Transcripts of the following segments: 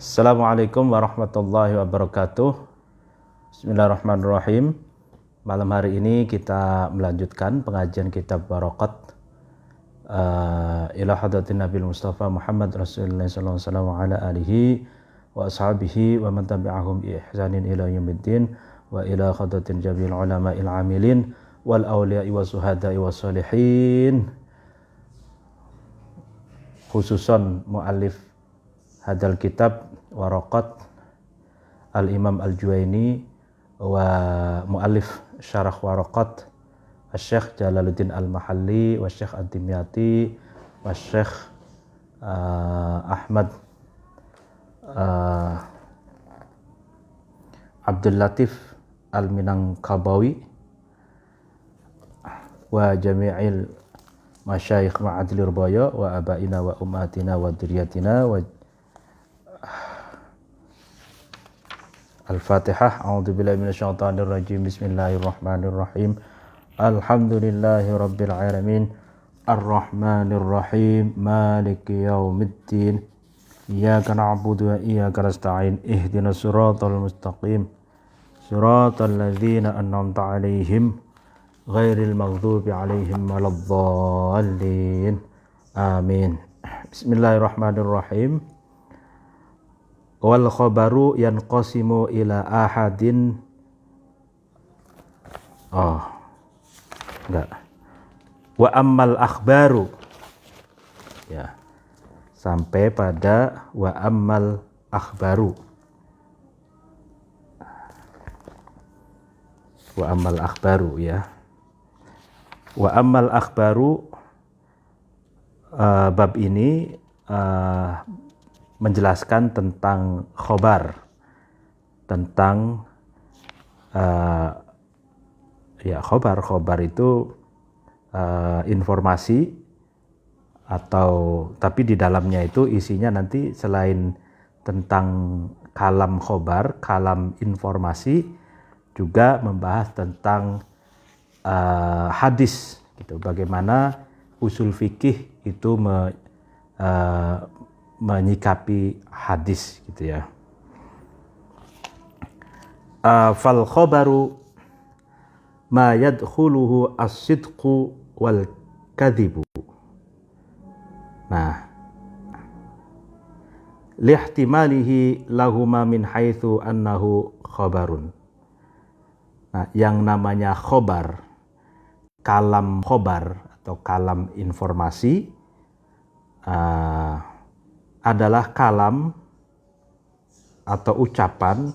Assalamualaikum warahmatullahi wabarakatuh. Bismillahirrahmanirrahim. Malam hari ini kita melanjutkan pengajian kitab Waraqat ila hadratin Nabi Mustafa Muhammad Rasulullah sallallahu alaihi wasallam ala alihi wa ashabihi wa man tabi'ahum bi ihsanin ila yaumiddin wa ila hadratin jami'il ulama'il amilin wal awliya'i was suhada'i was salihin. Khususan muallif hadal kitab Waraqat Al-Imam Al-Juwaini wa muallif syarah Waraqat Syekh Jalaluddin Al-Mahalli wa Syekh Ad-Dimyati wa Syekh Ahmad Abdul Latif Al-Minangkabawi wa jami'il masyayikh ma'adil irbaya wa abaina wa ummatina wa dzurriyyatina wa Al-Fatihah. A'udzubillahi minasyaitonir rajim. Bismillahirrahmanirrahim. Alhamdulillahi rabbil alamin. Arrahmanir rahim. Maliki yaumiddin. Iyyaka na'budu wa iyyaka nasta'in. Ihdinas siratal mustaqim. Siratal ladzina an'amta 'alaihim ghairil maghdubi 'alaihim waladdallin. Amin. Bismillahirrahmanirrahim. Wal khabaru yanqasimu ila ahadin. Wa ammal akhbaru. Ya. Sampai pada wa ammal akhbaru. Wa ammal akhbaru ya. Wa ammal akhbaru bab ini menjelaskan tentang khobar, tentang khobar itu informasi atau tapi di dalamnya itu isinya nanti selain tentang kalam khobar, kalam informasi, juga membahas tentang hadis gitu, bagaimana usul fikih itu menyikapi hadis gitu ya. Fal khabaru ma yadkhuluhu as-sidqu wal kadhibu. Nah, lihtimalihi lahuma min haitsu annahu khabarun. Nah, yang namanya khobar, kalam khobar atau kalam informasi adalah kalam atau ucapan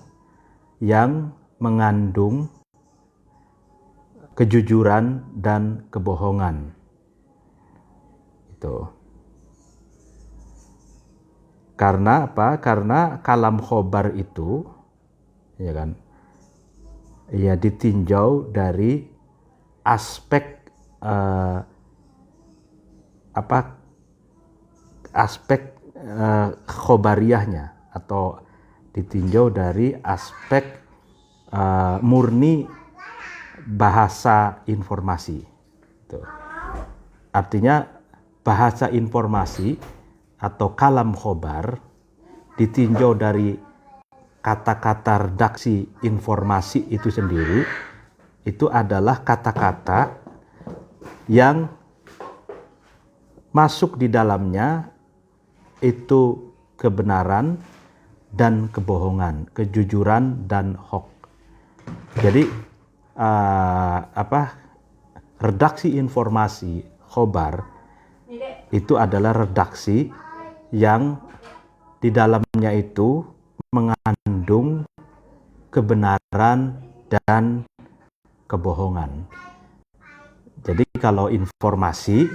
yang mengandung kejujuran dan kebohongan. Itu. Karena apa? Karena kalam khobar itu, ya kan, ya ditinjau dari aspek aspek khobariyahnya, atau ditinjau dari aspek murni bahasa informasi. Itu. Artinya bahasa informasi atau kalam khobar ditinjau dari kata-kata redaksi informasi itu sendiri, itu adalah kata-kata yang masuk di dalamnya itu kebenaran dan kebohongan, kejujuran dan hak. Jadi redaksi informasi khobar itu adalah redaksi yang di dalamnya itu mengandung kebenaran dan kebohongan. Jadi kalau informasi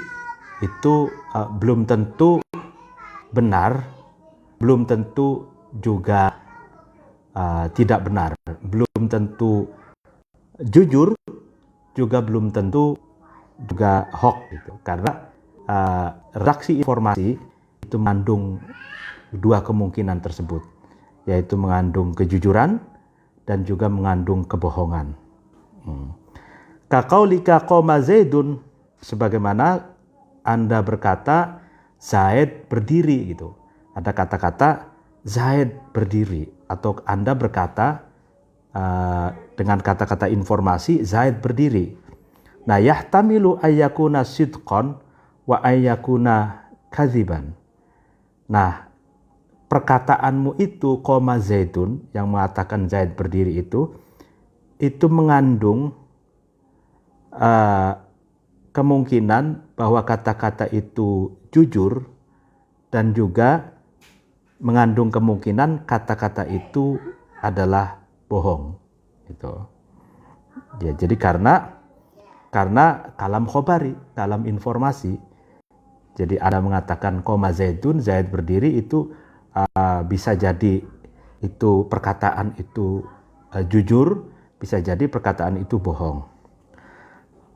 itu belum tentu benar, belum tentu juga tidak benar, belum tentu jujur, juga belum tentu juga hoax gitu. Karena redaksi informasi itu mengandung dua kemungkinan tersebut, yaitu mengandung kejujuran dan juga mengandung kebohongan. Kaqaulika qoma Zaidun, sebagaimana Anda berkata Zaid berdiri gitu. Ada kata-kata Zaid berdiri, atau Anda berkata dengan kata-kata informasi Zaid berdiri. Nah, yahtamilu ayyakuna sidqan wa ayyakuna kadziban. Nah, perkataanmu itu koma Zaidun, yang mengatakan Zaid berdiri itu mengandung kemungkinan bahwa kata-kata itu jujur, dan juga mengandung kemungkinan kata-kata itu adalah bohong. Gitu. Ya, jadi karena kalam khobari, kalam informasi. Jadi Anda mengatakan koma Zaidun, Zaid berdiri, itu bisa jadi itu perkataan itu jujur, bisa jadi perkataan itu bohong.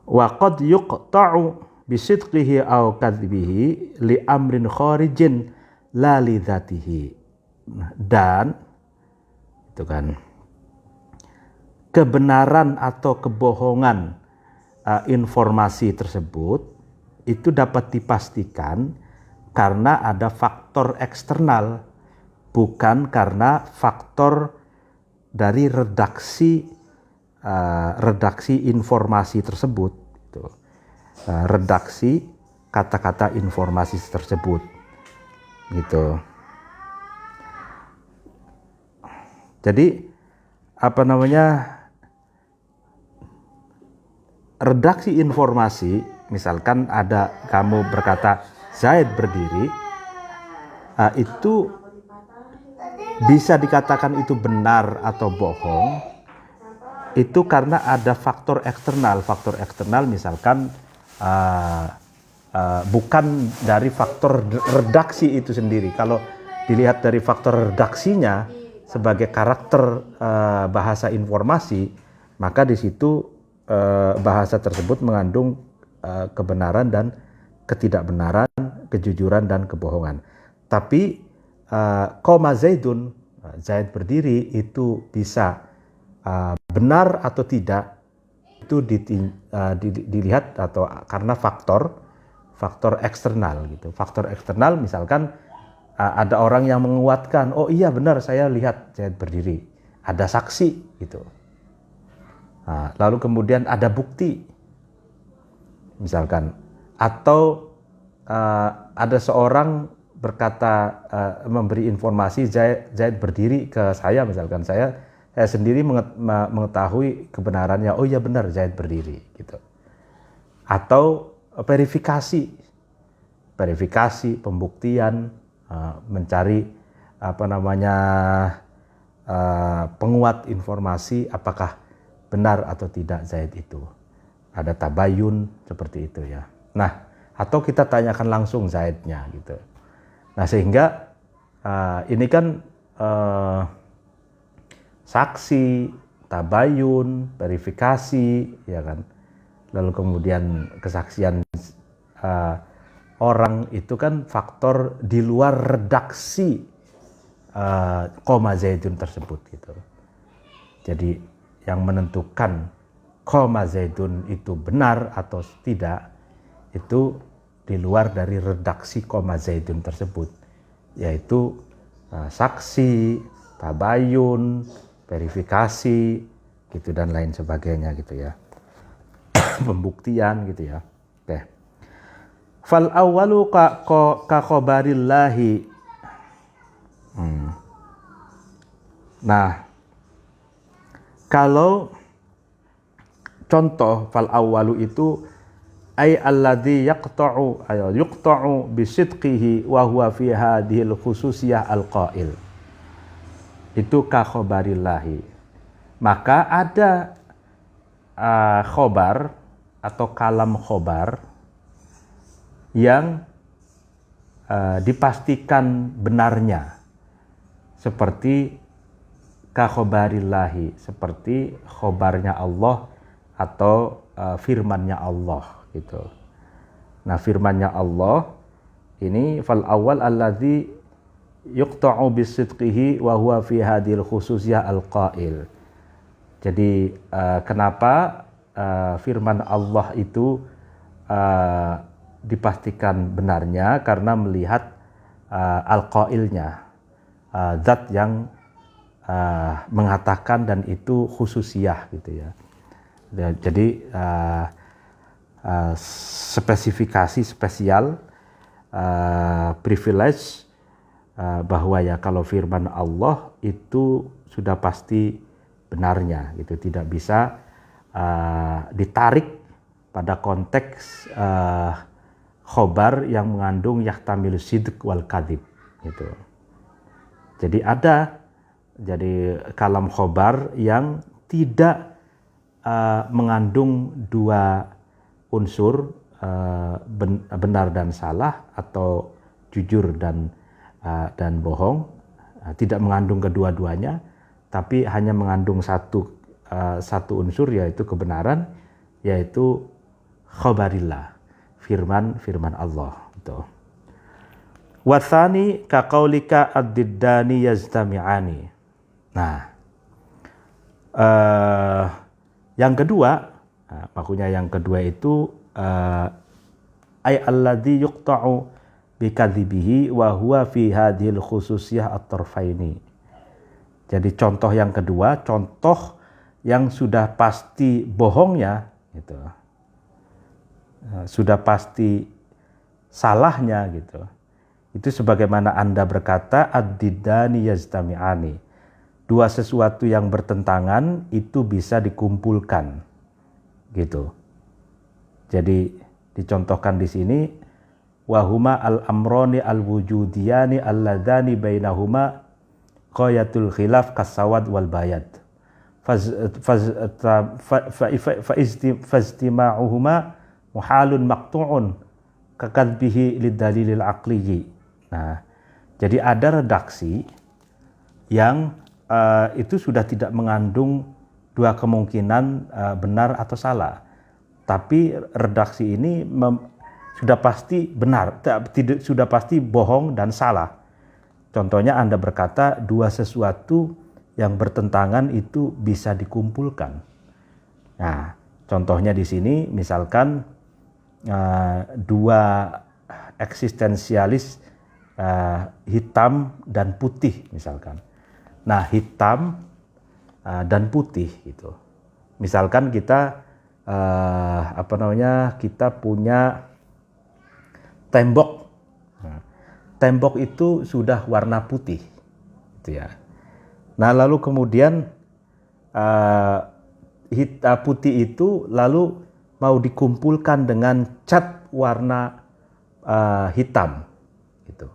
Wa qad yuqta'u bisidqihi aw kadhibihi li amrin kharijin la li dzatihi. Dan itu kan kebenaran atau kebohongan informasi tersebut itu dapat dipastikan karena ada faktor eksternal, bukan karena faktor dari redaksi informasi tersebut. Redaksi kata-kata informasi tersebut, gitu. Jadi redaksi informasi, misalkan ada kamu berkata Zaid berdiri, itu bisa dikatakan itu benar atau bohong, itu karena ada faktor eksternal. Faktor eksternal misalkan bukan dari faktor redaksi itu sendiri. Kalau dilihat dari faktor redaksinya sebagai karakter bahasa informasi, maka di situ bahasa tersebut mengandung kebenaran dan ketidakbenaran, kejujuran dan kebohongan. Tapi koma Zaidun, Zaid berdiri, itu bisa benar atau tidak, itu dilihat atau karena faktor eksternal gitu. Faktor eksternal misalkan ada orang yang menguatkan, oh iya benar saya lihat Zaid berdiri, ada saksi gitu. Nah, lalu kemudian ada bukti misalkan, atau ada seorang berkata, memberi informasi Zaid berdiri ke saya, misalkan saya sendiri mengetahui kebenarannya, oh iya benar Zaid berdiri gitu. Atau verifikasi, pembuktian, mencari penguat informasi apakah benar atau tidak Zaid itu. Ada tabayun seperti itu ya. Nah, atau kita tanyakan langsung Zaidnya gitu. Nah, sehingga ini kan saksi, tabayun, verifikasi, ya kan. Lalu kemudian kesaksian orang itu kan faktor di luar redaksi koma Zaidun tersebut gitu. Jadi yang menentukan koma Zaidun itu benar atau tidak itu di luar dari redaksi koma Zaidun tersebut, yaitu saksi, tabayun, verifikasi gitu dan lain sebagainya gitu ya. Pembuktian gitu ya. Oke. Fal awwalu ka khabarillahi. Nah, kalau contoh fal awwalu itu ay alladhi yuqta'u bisidqihi wa huwa fi hadhil khususiyah alqail. Itu ka khabarillahi. Maka ada khobar atau kalam khobar yang dipastikan benarnya, seperti ka khabarillahi, seperti khobarnya Allah atau firmannya Allah gitu. Nah, firmannya Allah ini fal awal allazi yuqta'u bisidqihi wa huwa fi hadhil khususiyah alqail. Jadi kenapa firman Allah itu dipastikan benarnya? Karena melihat alqailnya. zat yang mengatakan dan itu khususiyah gitu ya. Jadi spesifikasi spesial, privilege, bahwa ya kalau firman Allah itu sudah pasti benarnya gitu, tidak bisa ditarik pada konteks khobar yang mengandung yahtamilu sidq wal kadhib gitu. Jadi kalam khobar yang tidak mengandung dua unsur, benar dan salah atau jujur dan bohong, tidak mengandung kedua-duanya, tapi hanya mengandung satu unsur, yaitu kebenaran, yaitu khobarillah, firman Allah gitu. Wathani kaqaulika ad-diddani yaztami'ani. Nah, yang kedua, maksudnya yang kedua itu ay alladzi yuqta'u bikadzibihi wa huwa fi hadhil khususiyah at-tarfaini. Jadi contoh yang kedua, contoh yang sudah pasti bohongnya gitu. Sudah pasti salahnya gitu. Itu sebagaimana Anda berkata ad-diddani yaztami'ani. Dua sesuatu yang bertentangan itu bisa dikumpulkan. Gitu. Jadi dicontohkan di sini wahuma al-amroni al-wujudiyani alladhani bainahuma qayatul khilaf kasawad wal bayad. Faztima'uhuma muhalun maqtu'un kakadbihi lidalilil aqliyi. Nah, jadi ada redaksi yang itu sudah tidak mengandung dua kemungkinan benar atau salah. Tapi redaksi ini sudah pasti benar, sudah pasti bohong dan salah. Contohnya Anda berkata dua sesuatu yang bertentangan itu bisa dikumpulkan. Nah, contohnya di sini misalkan dua eksistensialis, hitam dan putih misalkan. Nah, hitam dan putih gitu. Misalkan kita kita punya tembok. Nah, tembok itu sudah warna putih gitu ya. Nah, lalu kemudian putih itu lalu mau dikumpulkan dengan cat warna hitam gitu.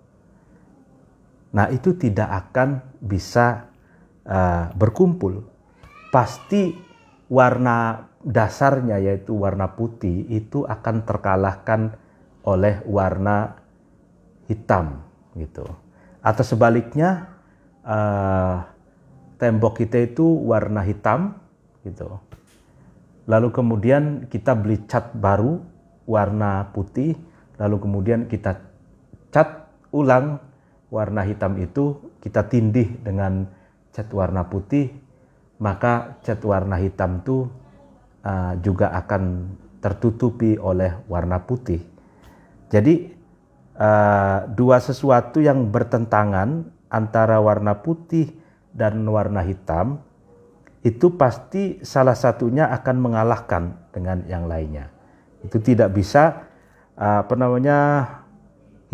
Nah, itu tidak akan bisa berkumpul. Pasti warna dasarnya yaitu warna putih itu akan terkalahkan oleh warna hitam gitu. Atau sebaliknya, tembok kita itu warna hitam gitu. Lalu kemudian kita beli cat baru warna putih, lalu kemudian kita cat ulang warna hitam itu, kita tindih dengan cat warna putih, maka cat warna hitam itu juga akan tertutupi oleh warna putih. Jadi dua sesuatu yang bertentangan antara warna putih dan warna hitam itu pasti salah satunya akan mengalahkan dengan yang lainnya. Itu tidak bisa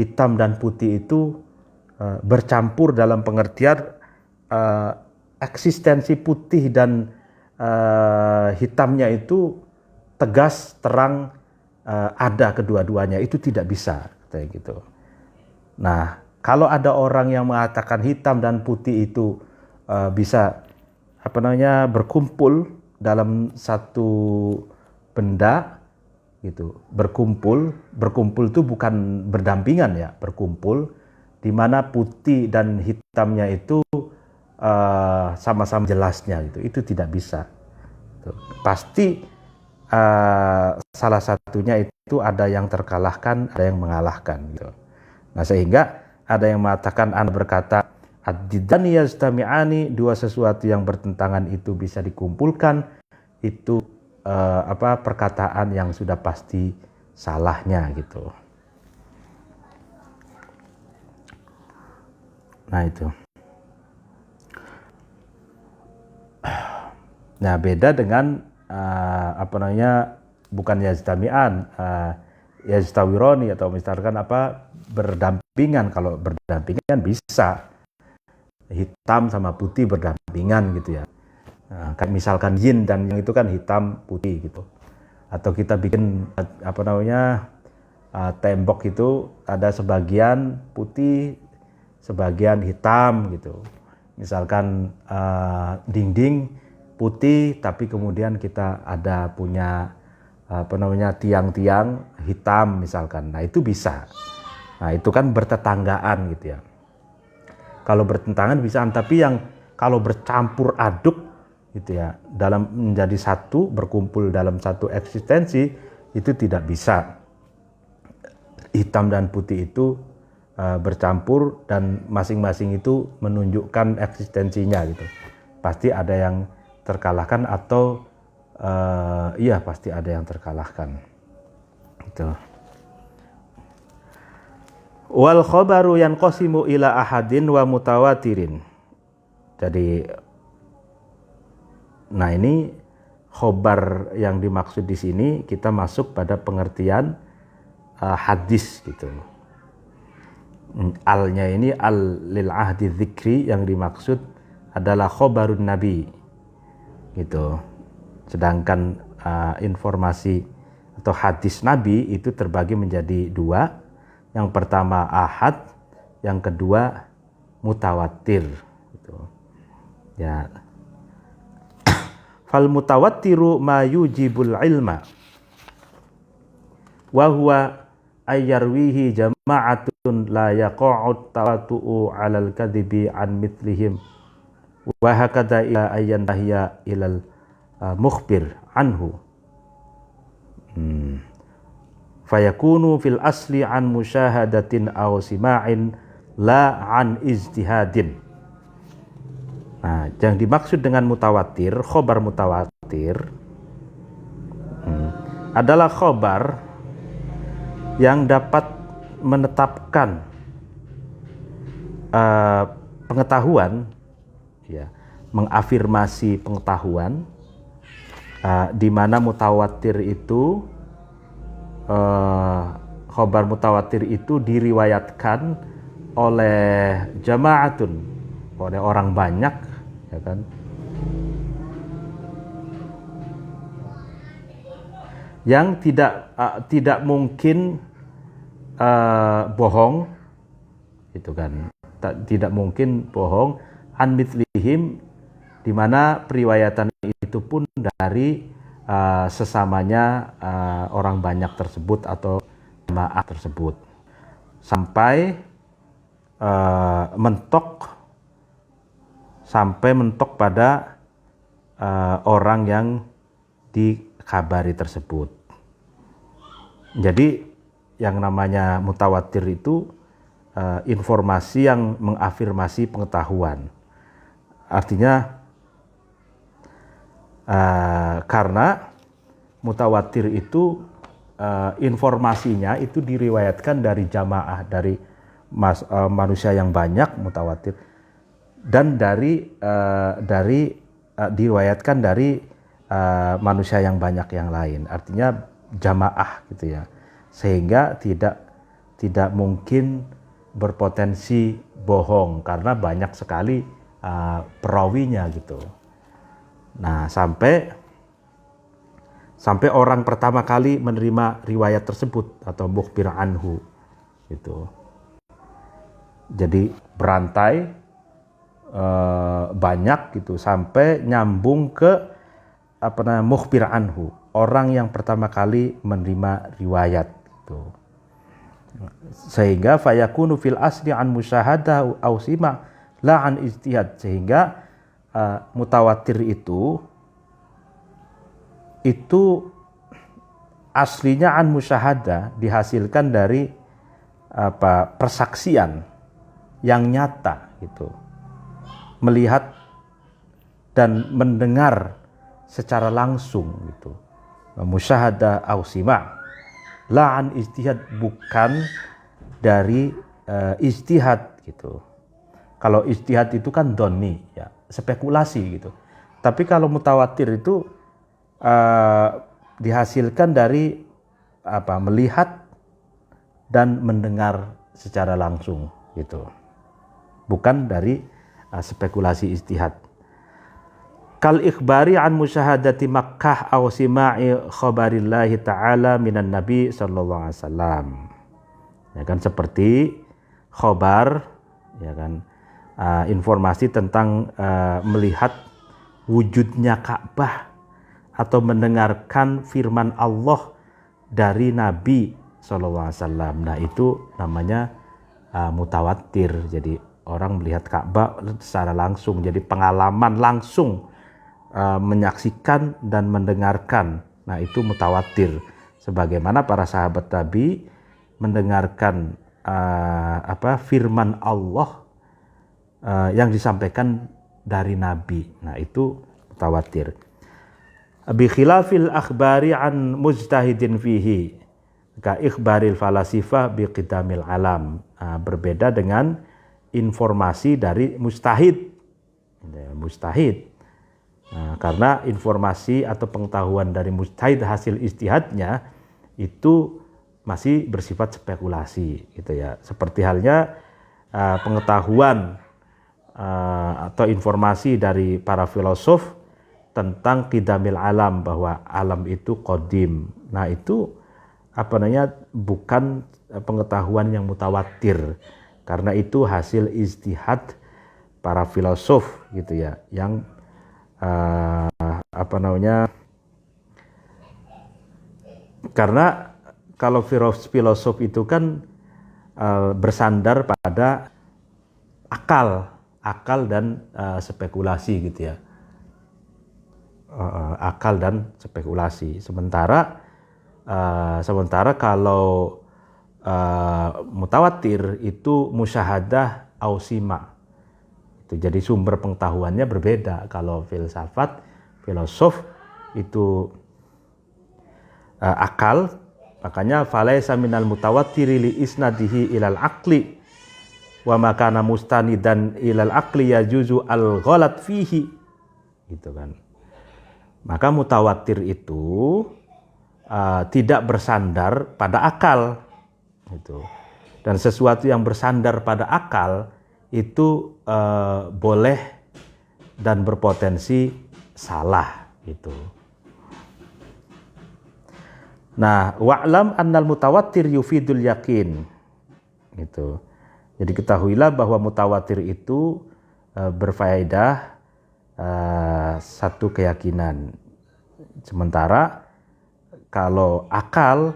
hitam dan putih itu bercampur dalam pengertian eksistensi putih dan hitamnya itu tegas terang ada kedua-duanya, itu tidak bisa kayak gitu. Nah, kalau ada orang yang mengatakan hitam dan putih itu bisa berkumpul dalam satu benda gitu. Berkumpul itu bukan berdampingan ya, berkumpul di mana putih dan hitamnya itu sama-sama jelasnya gitu. Itu tidak bisa. Gitu. Pasti salah satunya itu ada yang terkalahkan, ada yang mengalahkan gitu. Nah, sehingga ada yang mengatakan, Anda berkata ad-diddani yaztami'ani, dua sesuatu yang bertentangan itu bisa dikumpulkan, itu perkataan yang sudah pasti salahnya gitu. Nah, itu. Nah, beda dengan bukan yajtami'an, yajtawironi, atau misalkan berdampingan. Kalau berdampingan bisa hitam sama putih berdampingan gitu ya. Nah, kan misalkan yin dan yang itu kan hitam putih gitu. Atau kita bikin tembok itu ada sebagian putih, sebagian hitam gitu. Misalkan dinding putih tapi kemudian kita ada punya tiang-tiang hitam misalkan. Nah, itu bisa. Nah, itu kan bertetanggaan gitu ya. Kalau bertentangan bisa, tapi yang kalau bercampur aduk gitu ya, dalam menjadi satu, berkumpul dalam satu eksistensi, itu tidak bisa. Hitam dan putih itu bercampur dan masing-masing itu menunjukkan eksistensinya gitu. Pasti ada yang terkalahkan atau pasti ada yang terkalahkan. Gitu. Wal khabaru yanqasimu ila ahadin wa mutawatirin. Jadi nah, ini khobar yang dimaksud di sini kita masuk pada pengertian hadis gitu. Alnya ini al lil ahdi dzikri, yang dimaksud adalah khobarun nabi gitu. Sedangkan informasi atau hadis nabi itu terbagi menjadi dua. Yang pertama ahad, yang kedua mutawatir gitu. Ya. Fal mutawattiru ma yujibul ilma wa huwa ayyarwihi jama'atun la yaqa'ud tawatu'u 'alal kadhibi an mithlihim wa hakadha ila ayyan tahya ilal mukhbir anhu fayakunu fil asli an musyahadatin aw sima'in la an ijtihadin. Nah, yang dimaksud dengan mutawatir, khobar mutawatir adalah khobar yang dapat menetapkan pengetahuan, ya, mengafirmasi pengetahuan, di mana mutawatir itu, khobar mutawatir itu diriwayatkan oleh jama'atun, oleh orang banyak, ya kan, yang tidak mungkin bohong, itu kan, tidak mungkin bohong, an mithlihim, di mana periwayatan itu pun dari sesamanya orang banyak tersebut atau jamaah tersebut, sampai mentok pada orang yang dikabari tersebut. Jadi yang namanya mutawatir itu informasi yang mengafirmasi pengetahuan. Artinya karena mutawatir itu informasinya itu diriwayatkan dari jamaah, dari manusia yang banyak, mutawatir, dan diriwayatkan dari manusia yang banyak yang lain, artinya jamaah gitu ya, sehingga tidak mungkin berpotensi bohong karena banyak sekali perawinya gitu. Nah, sampai orang pertama kali menerima riwayat tersebut atau mukhbir anhu gitu. Jadi berantai banyak gitu sampai nyambung ke mukhbir anhu, orang yang pertama kali menerima riwayat gitu. Sehingga fayakunu fil asli an musyahadah au sima la an ijtihad, sehingga mutawatir itu aslinya an musyahadah, dihasilkan dari persaksian yang nyata gitu, melihat dan mendengar secara langsung gitu. Musyahadah au sima la an ijtihad, bukan dari ijtihad gitu. Kalau ijtihad itu kan doni ya, spekulasi gitu. Tapi kalau mutawatir itu dihasilkan dari melihat dan mendengar secara langsung gitu. Bukan dari spekulasi ijtihad. Kal ikhbari an musyahadati Makkah aw sima'i khabarillahi ta'ala minan nabi sallallahu alaihi wasallam. Ya kan, seperti khabar, ya kan, informasi tentang melihat wujudnya Ka'bah atau mendengarkan firman Allah dari Nabi sallallahu alaihi wasallam. Nah, itu namanya mutawatir. Jadi orang melihat Ka'bah secara langsung, jadi pengalaman langsung, menyaksikan dan mendengarkan. Nah, itu mutawatir. Sebagaimana para sahabat Nabi mendengarkan firman Allah yang disampaikan dari Nabi. Nah, itu mutawatir. Bi khilafil akhbari an mujtahidin fihi ka ikhbaril falasifah bi qidamil alam. Berbeda dengan informasi dari mujtahid. Karena informasi atau pengetahuan dari mujtahid hasil ijtihadnya itu masih bersifat spekulasi gitu ya. Seperti halnya pengetahuan atau informasi dari para filosof tentang qidamil alam, bahwa alam itu qadim. Nah, itu bukan pengetahuan yang mutawatir, karena itu hasil ijtihad para filosof gitu ya, yang karena kalau filosof itu kan bersandar pada akal dan spekulasi gitu ya, akal dan spekulasi. Sementara kalau mutawatir itu musyahadah ausima. Jadi sumber pengetahuannya berbeda. Kalau filosof itu akal, makanya falaisa minal mutawattiri li isnadihi ilal aqli wa makana mustanidan ilal aqli yajuzu al ghalat fihi, gitu kan. Maka mutawatir itu tidak bersandar pada akal gitu. Dan sesuatu yang bersandar pada akal itu boleh dan berpotensi salah gitu. Nah, wa'lam annal mutawatir yufidul yakin gitu. Jadi ketahuilah bahwa mutawatir itu berfaedah satu keyakinan. Sementara kalau akal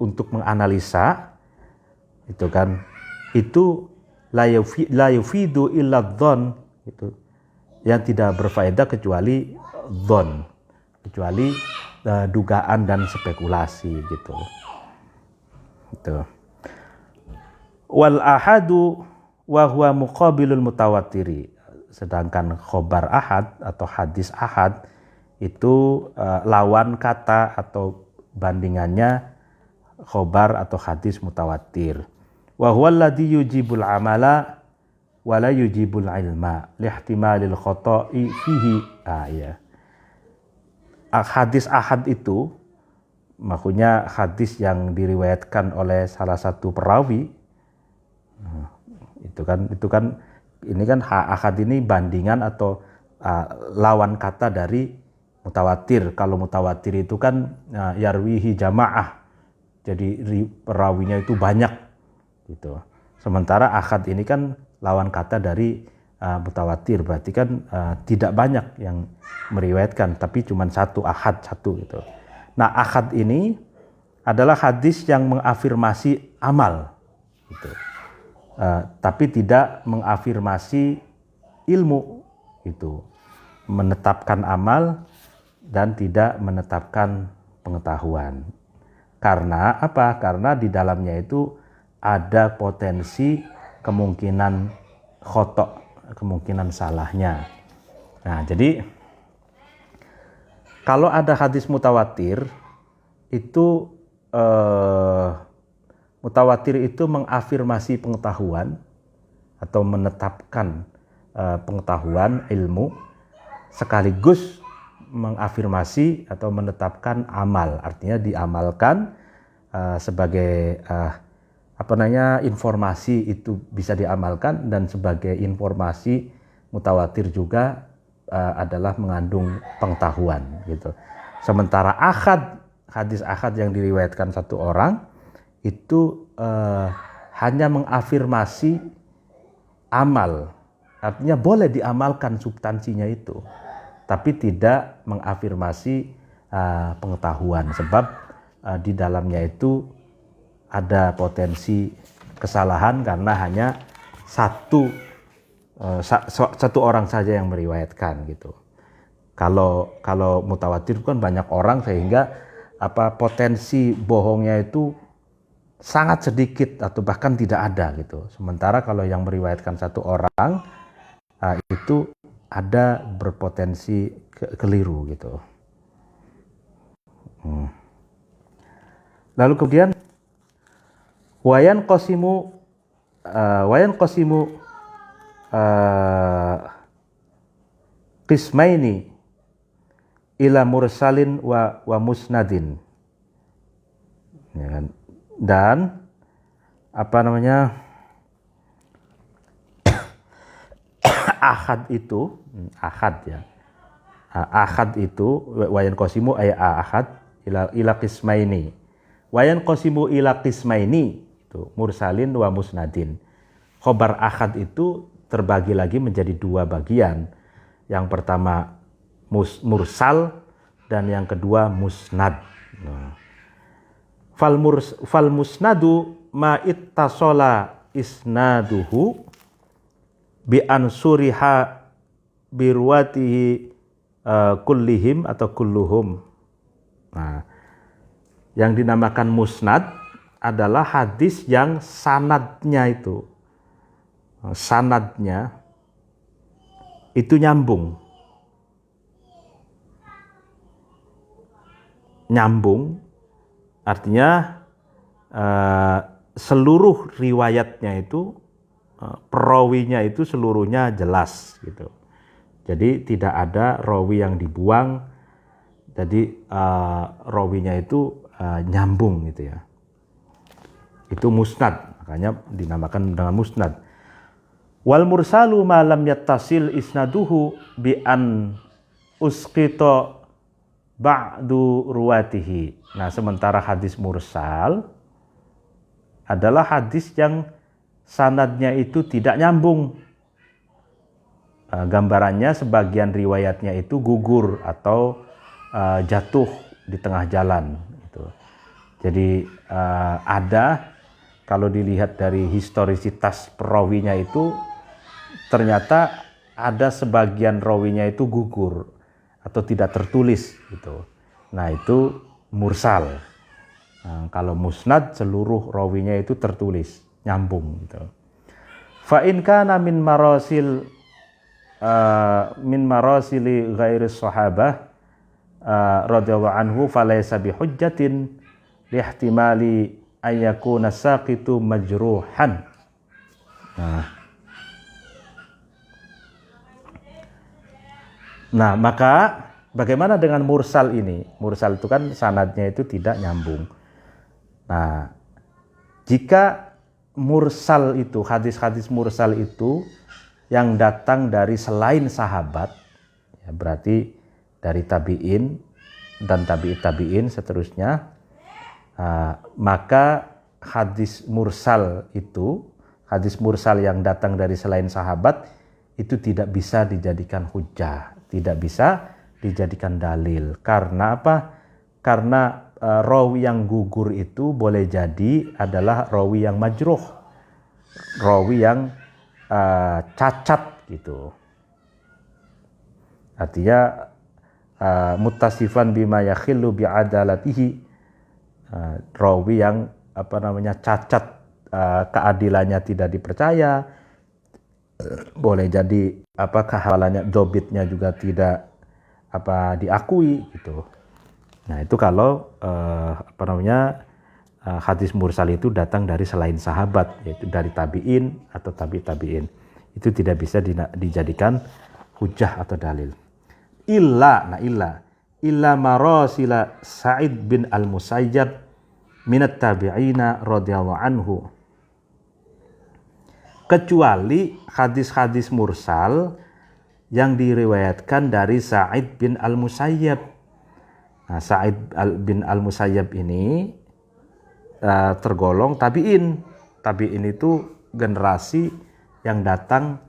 untuk menganalisa itu kan, itu la yufidu illa dhon, itu yang tidak berfaedah kecuali dhon, kecuali dugaan dan spekulasi gitu. Itu. Wal ahadu wa huwa muqabilul mutawatiri. Sedangkan khobar ahad atau hadis ahad itu lawan kata atau bandingannya khobar atau hadis mutawatir. Wa huwa alladhi yujibul amala wa la yujibul ilma lihtimalil khata'i fihi. Hadis ahad itu maksudnya hadis yang diriwayatkan oleh salah satu perawi. Itu kan ini kan ahad ini bandingan atau lawan kata dari mutawatir. Kalau mutawatir itu kan yarwihi jamaah, jadi perawinya itu banyak gitu. Sementara ahad ini kan lawan kata dari mutawatir, berarti kan tidak banyak yang meriwayatkan, tapi cuma satu ahad, satu gitu. Nah, ahad ini adalah hadis yang mengafirmasi amal gitu. Tapi tidak mengafirmasi ilmu itu, menetapkan amal dan tidak menetapkan pengetahuan. Karena apa? Karena di dalamnya itu ada potensi kemungkinan khotok, kemungkinan salahnya. Nah, jadi kalau ada hadis mutawatir itu mutawatir itu mengafirmasi pengetahuan atau menetapkan pengetahuan ilmu, sekaligus mengafirmasi atau menetapkan amal, artinya diamalkan sebagai informasi itu bisa diamalkan, dan sebagai informasi mutawatir juga adalah mengandung pengetahuan gitu. Sementara hadis ahad yang diriwayatkan satu orang itu hanya mengafirmasi amal, artinya boleh diamalkan substansinya itu, tapi tidak mengafirmasi pengetahuan, sebab di dalamnya itu ada potensi kesalahan karena hanya satu orang saja yang meriwayatkan gitu. Kalau mutawatir kan banyak orang, sehingga potensi bohongnya itu sangat sedikit atau bahkan tidak ada gitu. Sementara kalau yang meriwayatkan satu orang itu ada berpotensi keliru gitu. Lalu kemudian wayan qasimu qismaini ila mursalin wa musnadin, ya kan? Dan ahad itu wayan qasimu ay ahad ila qismaini, wayan qasimu ila qismaini itu mursalin wa musnadin. Khobar ahad itu terbagi lagi menjadi dua bagian. Yang pertama mursal dan yang kedua musnad. Fal musnadu ma ittasala isnaduhu bi ansuriha birwatihi kullihim atau kulluhum. Nah, yang dinamakan musnad adalah hadis yang sanadnya itu nyambung. Artinya seluruh riwayatnya itu, perawinya itu seluruhnya jelas gitu. Jadi tidak ada rawi yang dibuang. Jadi rawinya itu nyambung gitu ya. Itu musnad, makanya dinamakan dengan musnad. Wal mursalu ma lam yattasil isnaduhu bi an usqita ba'du ruwatihi. Nah, sementara hadis mursal adalah hadis yang sanadnya itu tidak nyambung. Gambarannya sebagian riwayatnya itu gugur atau jatuh di tengah jalan. Gitu. Jadi ada, kalau dilihat dari historisitas perawinya itu, ternyata ada sebagian rawinya itu gugur atau tidak tertulis gitu. Nah, itu mursal. Nah, kalau musnad seluruh rawinya itu tertulis, nyambung gitu. Fa in kana min marasili ghairi sahabah radhiyallahu anhu falaysa bihujjatin lihtimali ayyakuna saqitu majruhan. Nah, maka bagaimana dengan mursal ini? Mursal itu kan sanadnya itu tidak nyambung. Nah, jika mursal itu, hadis-hadis mursal itu yang datang dari selain sahabat, ya berarti dari tabi'in dan tabi'in seterusnya, maka hadis mursal yang datang dari selain sahabat itu tidak bisa dijadikan hujjah, tidak bisa dijadikan dalil. Karena apa? Karena rawi yang gugur itu boleh jadi adalah rawi yang majruh, rawi yang cacat gitu. Artinya muttasifan bima yakhillu bi'adalatihi, rawi yang cacat, keadilannya tidak dipercaya, boleh jadi kehafalannya, dobitnya juga tidak diakui gitu. Nah, itu kalau hadis mursal itu datang dari selain sahabat, yaitu dari tabi'in atau tabi'in, itu tidak bisa dijadikan hujjah atau dalil. illa marasila Sa'id bin al-Musayyab minat tabi'ina radhiyallahu anhu, kecuali hadis-hadis mursal yang diriwayatkan dari Sa'id bin al-Musayyab. Nah, Sa'id bin al-Musayyab ini tergolong tabi'in. Tabi'in itu generasi yang datang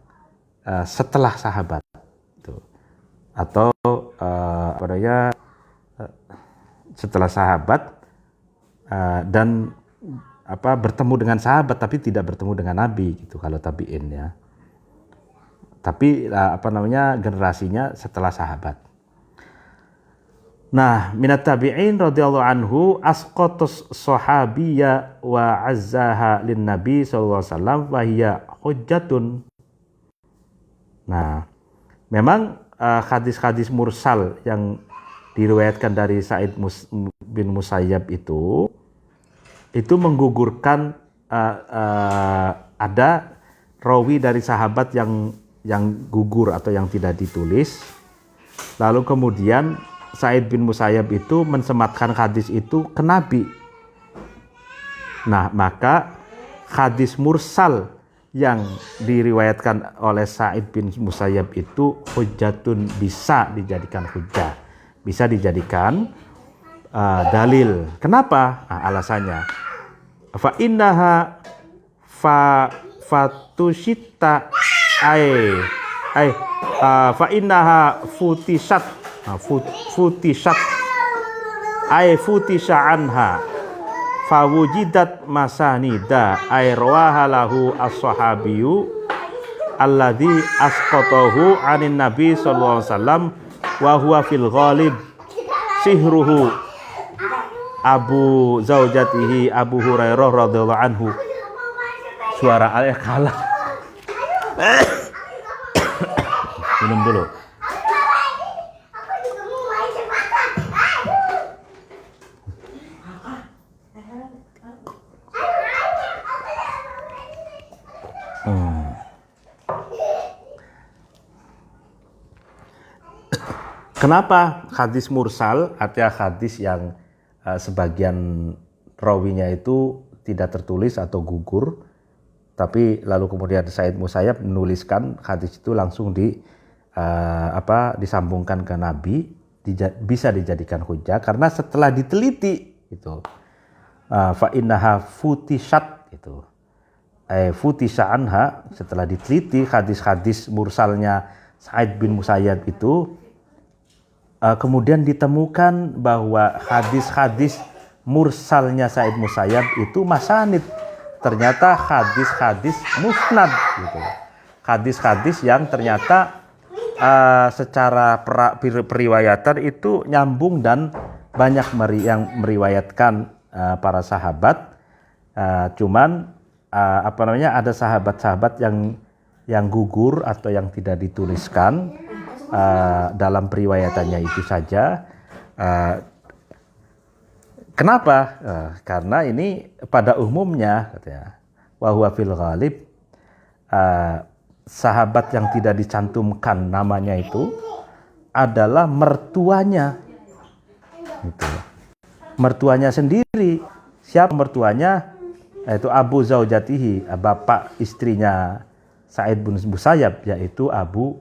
setelah sahabat. Atau setelah sahabat dan bertemu dengan sahabat tapi tidak bertemu dengan Nabi gitu kalau tabi'in ya. Tapi generasinya setelah sahabat. Nah, minat tabi'in radhiyallahu anhu asqatus sahabiyya wa azzaha lin nabi sallallahu alaihi wasallam wa hiya hujjatun. Nah, memang hadis-hadis mursal yang diriwayatkan dari Sa'id bin Musayyab itu menggugurkan ada rawi dari sahabat yang gugur atau yang tidak ditulis. Lalu kemudian Sa'id bin Musayyab itu mensematkan hadis itu ke Nabi. Nah, maka hadis mursal yang diriwayatkan oleh Sa'id bin Musayyab itu hujjatun, bisa dijadikan hujjah, bisa dijadikan dalil. Kenapa? Alasannya fa innaha fatushita fa innaha futishat futisha anha fawujidat masanida rawaha lahu as-sahabiyyu alladhi asqatahu anin nabi sallallahu alaihi wasallam wa huwa fil ghalib sihruhu Abu zaujatihi Abu Hurairah radhiyallahu anhu. Suara ayah kalah. Minum dulu. Kenapa hadis mursal, artinya hadis yang sebagian rawinya itu tidak tertulis atau gugur, tapi lalu kemudian Sa'id Musayyab menuliskan hadis itu langsung disambungkan ke Nabi, bisa dijadikan hujjah karena setelah diteliti itu fa innaha futishat itu futisha anha, setelah diteliti hadis-hadis mursalnya Sa'id bin Musayyab itu kemudian ditemukan bahwa hadis-hadis mursalnya Sa'id Musayyab itu masanid, ternyata hadis-hadis musnad gitu. Hadis-hadis yang ternyata secara periwayatan itu nyambung dan banyak yang meriwayatkan para sahabat. Cuman ada sahabat-sahabat yang gugur atau yang tidak dituliskan dalam periwayatannya itu saja. Kenapa? Karena ini pada umumnya katanya wa huwa fil ghalib, sahabat yang tidak dicantumkan namanya itu adalah mertuanya. Gitu. Mertuanya sendiri. Siapa mertuanya? Yaitu Abu zaujatihi, bapak istrinya Sa'id bin Musayyab, yaitu Abu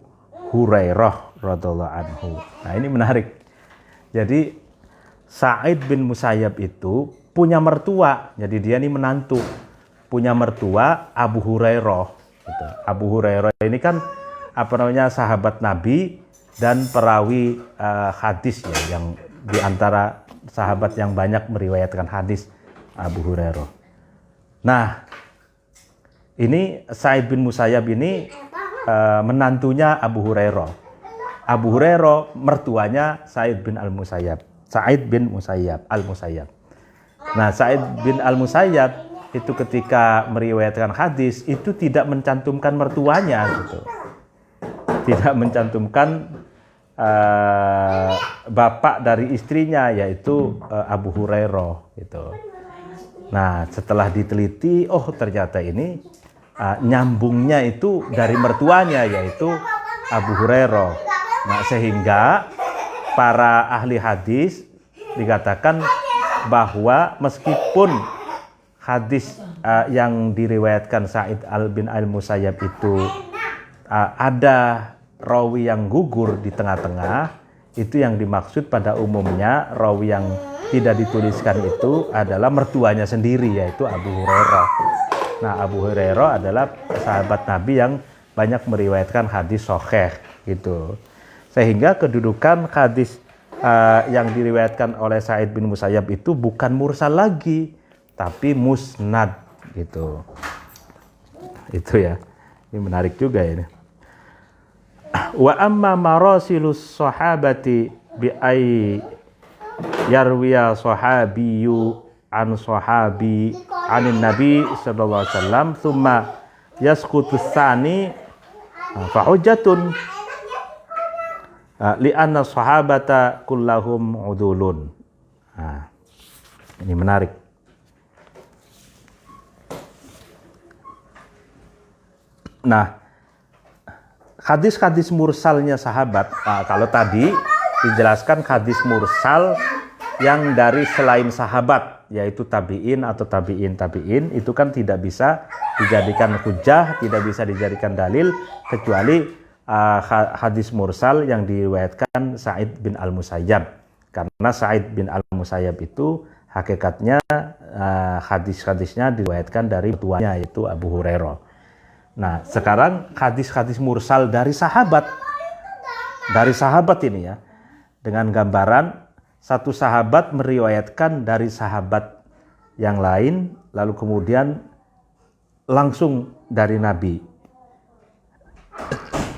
Hurairah radhiyallahu anhu. Nah, ini menarik. Jadi Sa'id bin Musayyab itu punya mertua. Jadi dia ini menantu. Punya mertua Abu Hurairah. Gitu. Abu Hurairah ini kan sahabat Nabi dan perawi hadis ya, yang di antara sahabat yang banyak meriwayatkan hadis, Abu Hurairah. Nah, ini Sa'id bin Musayyab ini menantunya Abu Hurairah. Abu Hurairah mertuanya Sa'id bin al-Musayyab. Sa'id bin Musayyab al-Musayyab. Nah, Sa'id bin al-Musayyab itu ketika meriwayatkan hadis itu tidak mencantumkan mertuanya gitu. Tidak mencantumkan bapak dari istrinya, yaitu Abu Hurairah gitu. Nah, setelah diteliti, ternyata ini nyambungnya itu dari mertuanya, yaitu Abu Hurairah. Nah, sehingga para ahli hadis dikatakan bahwa meskipun hadis yang diriwayatkan Sa'id bin al-Musayyab itu ada rawi yang gugur di tengah-tengah, itu yang dimaksud pada umumnya rawi yang tidak dituliskan itu adalah mertuanya sendiri, yaitu Abu Hurairah. Nah, Abu Hurairah adalah sahabat Nabi yang banyak meriwayatkan hadis sahih gitu. Sehingga kedudukan hadis yang diriwayatkan oleh Sa'id bin Musayyab itu bukan mursal lagi, tapi musnad gitu. Itu ya. Ini menarik juga ini. Wa amma marasilus sahabati bi ay yarwiya sahabiyyu an sahabi anin nabi sallallahu alaihi wasallam thumma yasqutu tsani fa hujjatun li anna sahabata kullahum udulun. Nah, ini menarik. Nah, hadis-hadis mursalnya sahabat, kalau tadi dijelaskan hadis mursal yang dari selain sahabat, yaitu tabi'in atau tabi'in, itu kan tidak bisa dijadikan hujjah, tidak bisa dijadikan dalil, kecuali hadis mursal yang diriwayatkan Sa'id bin al-Musayyab. Karena Sa'id bin al-Musayyab itu hakikatnya hadis-hadisnya diriwayatkan dari tuanya, yaitu Abu Hurairah. Nah, sekarang hadis-hadis mursal dari sahabat ini ya, dengan gambaran satu sahabat meriwayatkan dari sahabat yang lain, lalu kemudian langsung dari Nabi.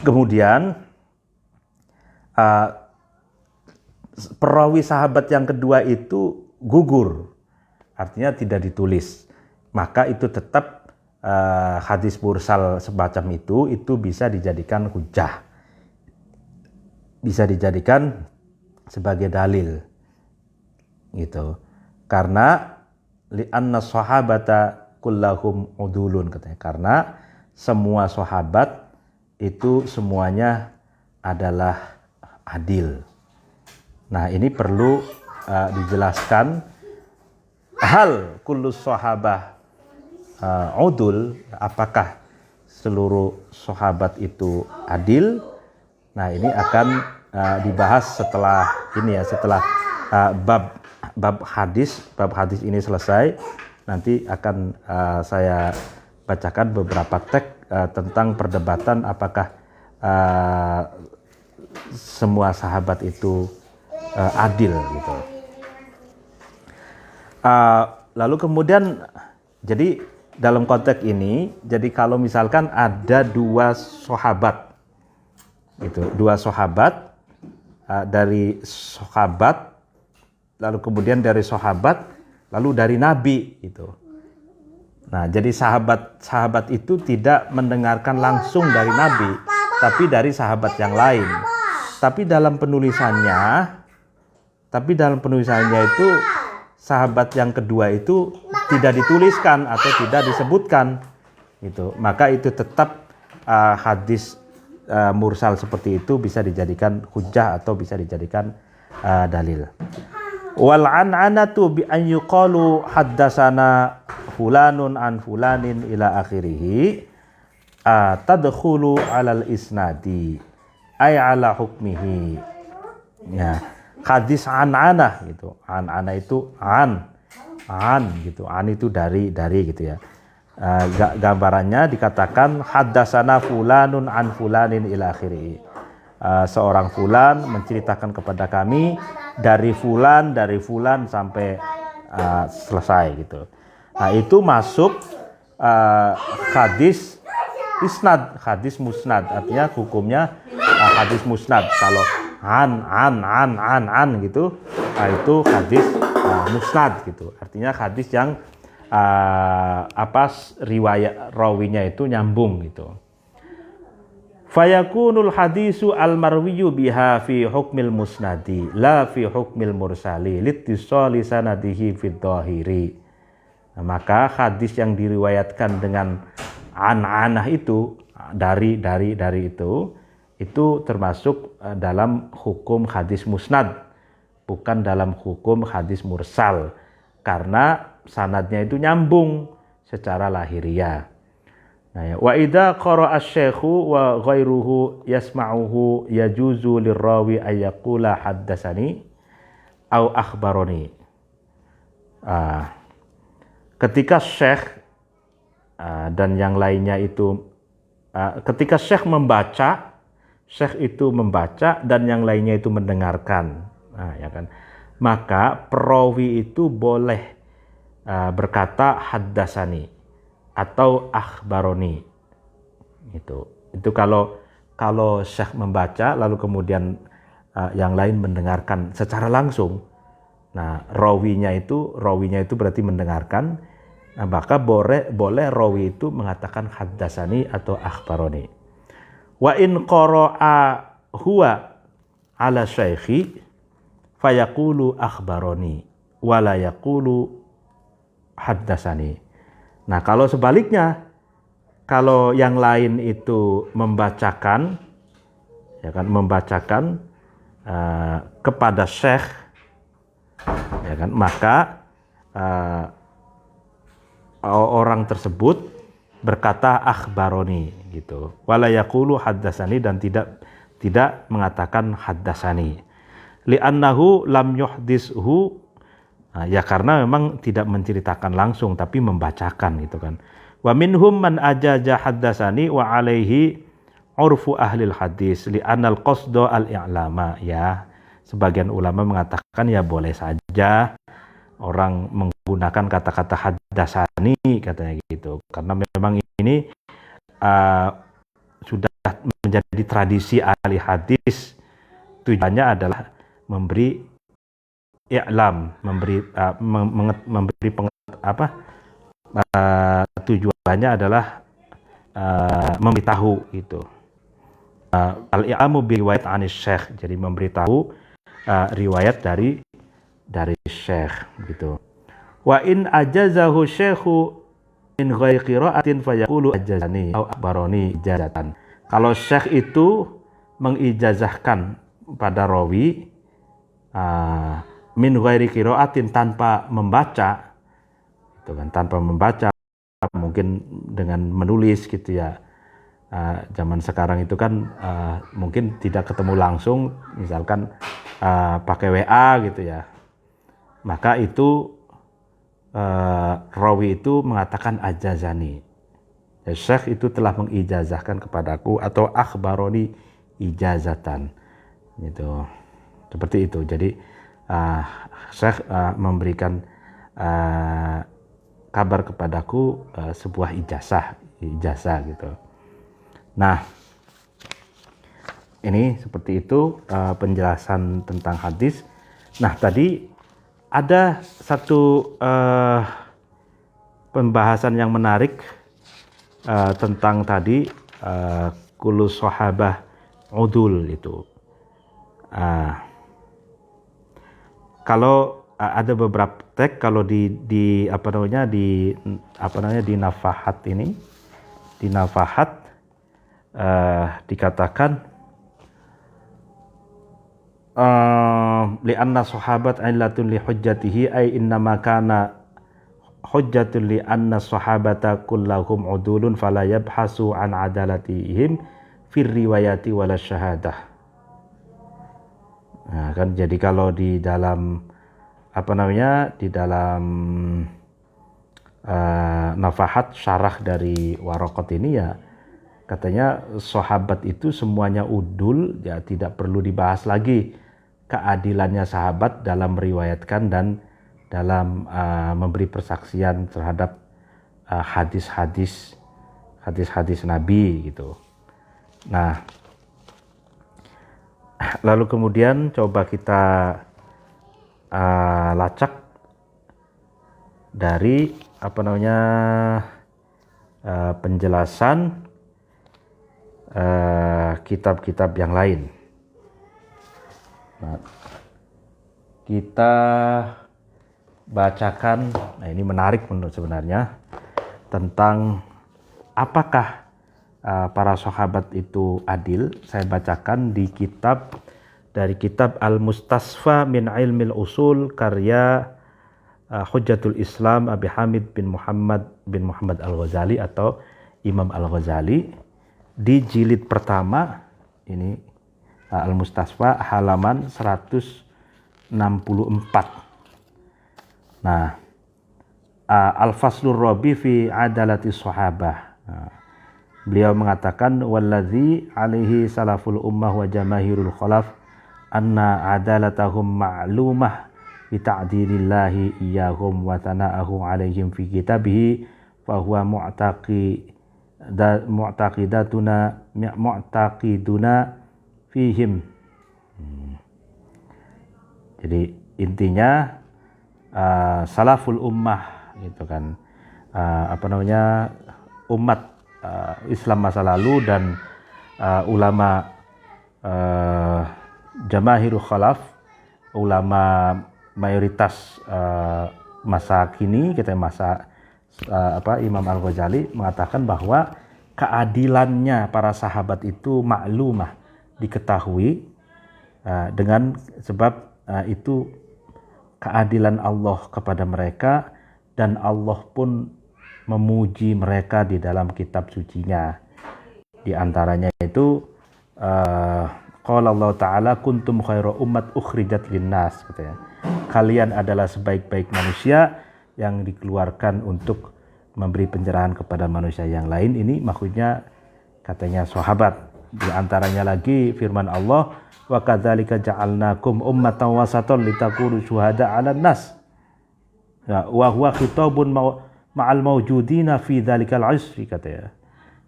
Kemudian perawi sahabat yang kedua itu gugur, artinya tidak ditulis, maka itu tetap hadis mursal semacam itu bisa dijadikan hujjah, bisa dijadikan sebagai dalil gitu. Karena li'anna sahabata kullahum udulun, katanya, karena semua sahabat itu semuanya adalah adil. Nah, ini perlu dijelaskan, hal kullus sahabah udul, apakah seluruh sahabat itu adil? Nah, ini akan dibahas setelah ini ya, setelah bab hadis ini selesai. Nanti akan saya bacakan beberapa teks tentang perdebatan apakah semua sahabat itu adil gitu. Lalu kemudian, jadi dalam konteks ini, jadi kalau misalkan ada dua sahabat, dari sahabat, lalu kemudian dari sahabat, lalu dari Nabi itu. Nah, jadi sahabat itu tidak mendengarkan langsung dari Nabi, tapi dari sahabat yang lain. Tapi dalam penulisannya itu sahabat yang kedua itu tidak dituliskan atau tidak disebutkan gitu. Maka itu tetap hadis mursal seperti itu bisa dijadikan hujjah atau bisa dijadikan dalil. Wal an'anatu bi an yuqalu haddatsana fulanun an fulanin ila akhirih tadkhulu alal isnadi ay ala hukmihi. Ya, hadis an'anah gitu. An'anah itu an gitu. An itu dari gitu ya. Gambarannya dikatakan haddatsana fulanun an fulanin ila akhirih. Seorang fulan menceritakan kepada kami dari fulan sampai selesai gitu. Nah, itu masuk hadis isnad, hadis musnad, artinya hukumnya hadis musnad. Kalau an gitu, itu hadis musnad gitu. Artinya hadis yang riwayat rawinya itu nyambung gitu. Fayakunul hadisu al-marwiyu biha fi hukmil musnadi la fi hukmil mursali litisali sanadihi fid dhahiri. Nah, maka hadis yang diriwayatkan dengan an-anah itu dari itu termasuk dalam hukum hadis musnad, bukan dalam hukum hadis mursal, karena sanadnya itu nyambung secara lahiriah. Nah, ya. Wa idza qara'a asy-syaikhu wa ghairuhu yasma'uhu yajuzu lirrawi ayyaqula haddatsani au akhbaroni. Ketika syekh dan yang lainnya itu ketika syekh itu membaca dan yang lainnya itu mendengarkan, ya kan, maka perawi itu boleh berkata haddatsani atau akhbaroni. Itu kalau syekh membaca lalu kemudian yang lain mendengarkan secara langsung. Nah, rawinya itu berarti mendengarkan. Nah, maka boleh rawi itu mengatakan haddatsani atau akhbaroni. Wa in qara'a huwa ala syaikhi fayaqulu akhbaroni wa la yaqulu haddatsani. Nah, kalau sebaliknya, kalau yang lain itu membacakan, ya kan, kepada syekh, ya kan, maka orang tersebut berkata akhbaroni gitu. Wala yaqulu haddatsani, dan tidak mengatakan haddatsani. Li'annahu lam yuhdishu, ya karena memang tidak menceritakan langsung tapi membacakan gitu kan. Wa minhum man ajaza haddatsani wa alaihi urfu ahlil hadis li'annal qasda al-i'lama. Ya, sebagian ulama mengatakan ya boleh saja orang menggunakan kata-kata haddatsani katanya gitu, karena memang ini sudah menjadi tradisi ahli hadis. Tujuannya adalah memberi i'lam, tujuannya adalah memberitahu gitu. Al-i'lamu bi riwayat anis syekh, jadi memberitahu riwayat dari syekh gitu. Wa in ajazahu syekhu min ghairi qira'atin fayaqulu ajazani au akhbaroni ijazatan. Kalau syekh itu mengijazahkan pada rawi min ghairi qira'atin, tanpa membaca, itu kan, tanpa membaca, mungkin dengan menulis gitu ya. Zaman sekarang itu kan mungkin tidak ketemu langsung, misalkan pakai WA gitu ya, maka itu rawi itu mengatakan ajazani, ya, syekh itu telah mengijazahkan kepadaku, atau akhbaroni ijazatan gitu, seperti itu. Jadi syekh memberikan kabar kepadaku sebuah ijazah gitu. Nah, ini seperti itu penjelasan tentang hadis. Nah, tadi ada satu pembahasan yang menarik tentang tadi kullu sahabah udul itu. Kalau ada beberapa teks, kalau di nafahat ini, di nafahat dikatakan li'anna sahabat illatun li hujjatihi, ay innama kana hujjatun li anna sahabata kullahum udulun fala yabhasu an adalatihim fir riwayati wala syahadah. Nah, kan jadi kalau di dalam di dalam nafahat syarah dari Waraqat ini, ya katanya sahabat itu semuanya udul, ya tidak perlu dibahas lagi keadilannya sahabat dalam meriwayatkan dan dalam memberi persaksian terhadap hadis-hadis Nabi gitu. Nah, lalu kemudian coba kita lacak dari penjelasan kitab-kitab yang lain. Nah, kita bacakan, nah ini menarik menurut sebenarnya, tentang apakah para sahabat itu adil, saya bacakan dari kitab Al-Mustasfa min Ilmil Usul karya Hujjatul Islam Abi Hamid bin Muhammad Al-Ghazali atau Imam Al-Ghazali di jilid pertama ini Al-Mustasfa halaman 164. Nah, Al-Faslur Rabi fi Adalati Sahabah. Beliau mengatakan wallazi alaihi salaful ummah wa jamaahirul khalaf anna adalatahum ma'lumah bi ta'dilillahi iyyahum wa tana'ahu alaihim fi kitabihi fa huwa mu'taqiduna fihim. Jadi intinya salaful ummah gitu kan, umat Islam masa lalu dan ulama jamaahirul khalaf, ulama mayoritas masa kini, Imam Al-Ghazali mengatakan bahwa keadilannya para sahabat itu maklumah, diketahui dengan sebab itu keadilan Allah kepada mereka, dan Allah pun memuji mereka di dalam kitab sucinya. Di antaranya itu qala Allah Ta'ala kuntum khairu ummat ukhrijat linnas, katanya. Kalian adalah sebaik-baik manusia yang dikeluarkan untuk memberi pencerahan kepada manusia yang lain. Ini maksudnya katanya sahabat. Di antaranya lagi firman Allah, wa kadzalika ja'alnakum ummatan wasatan litakunu syuhada 'alan nas. Ya, wa huwa khitabun ma'al mawjudina fi dzalikal 'isri, katanya.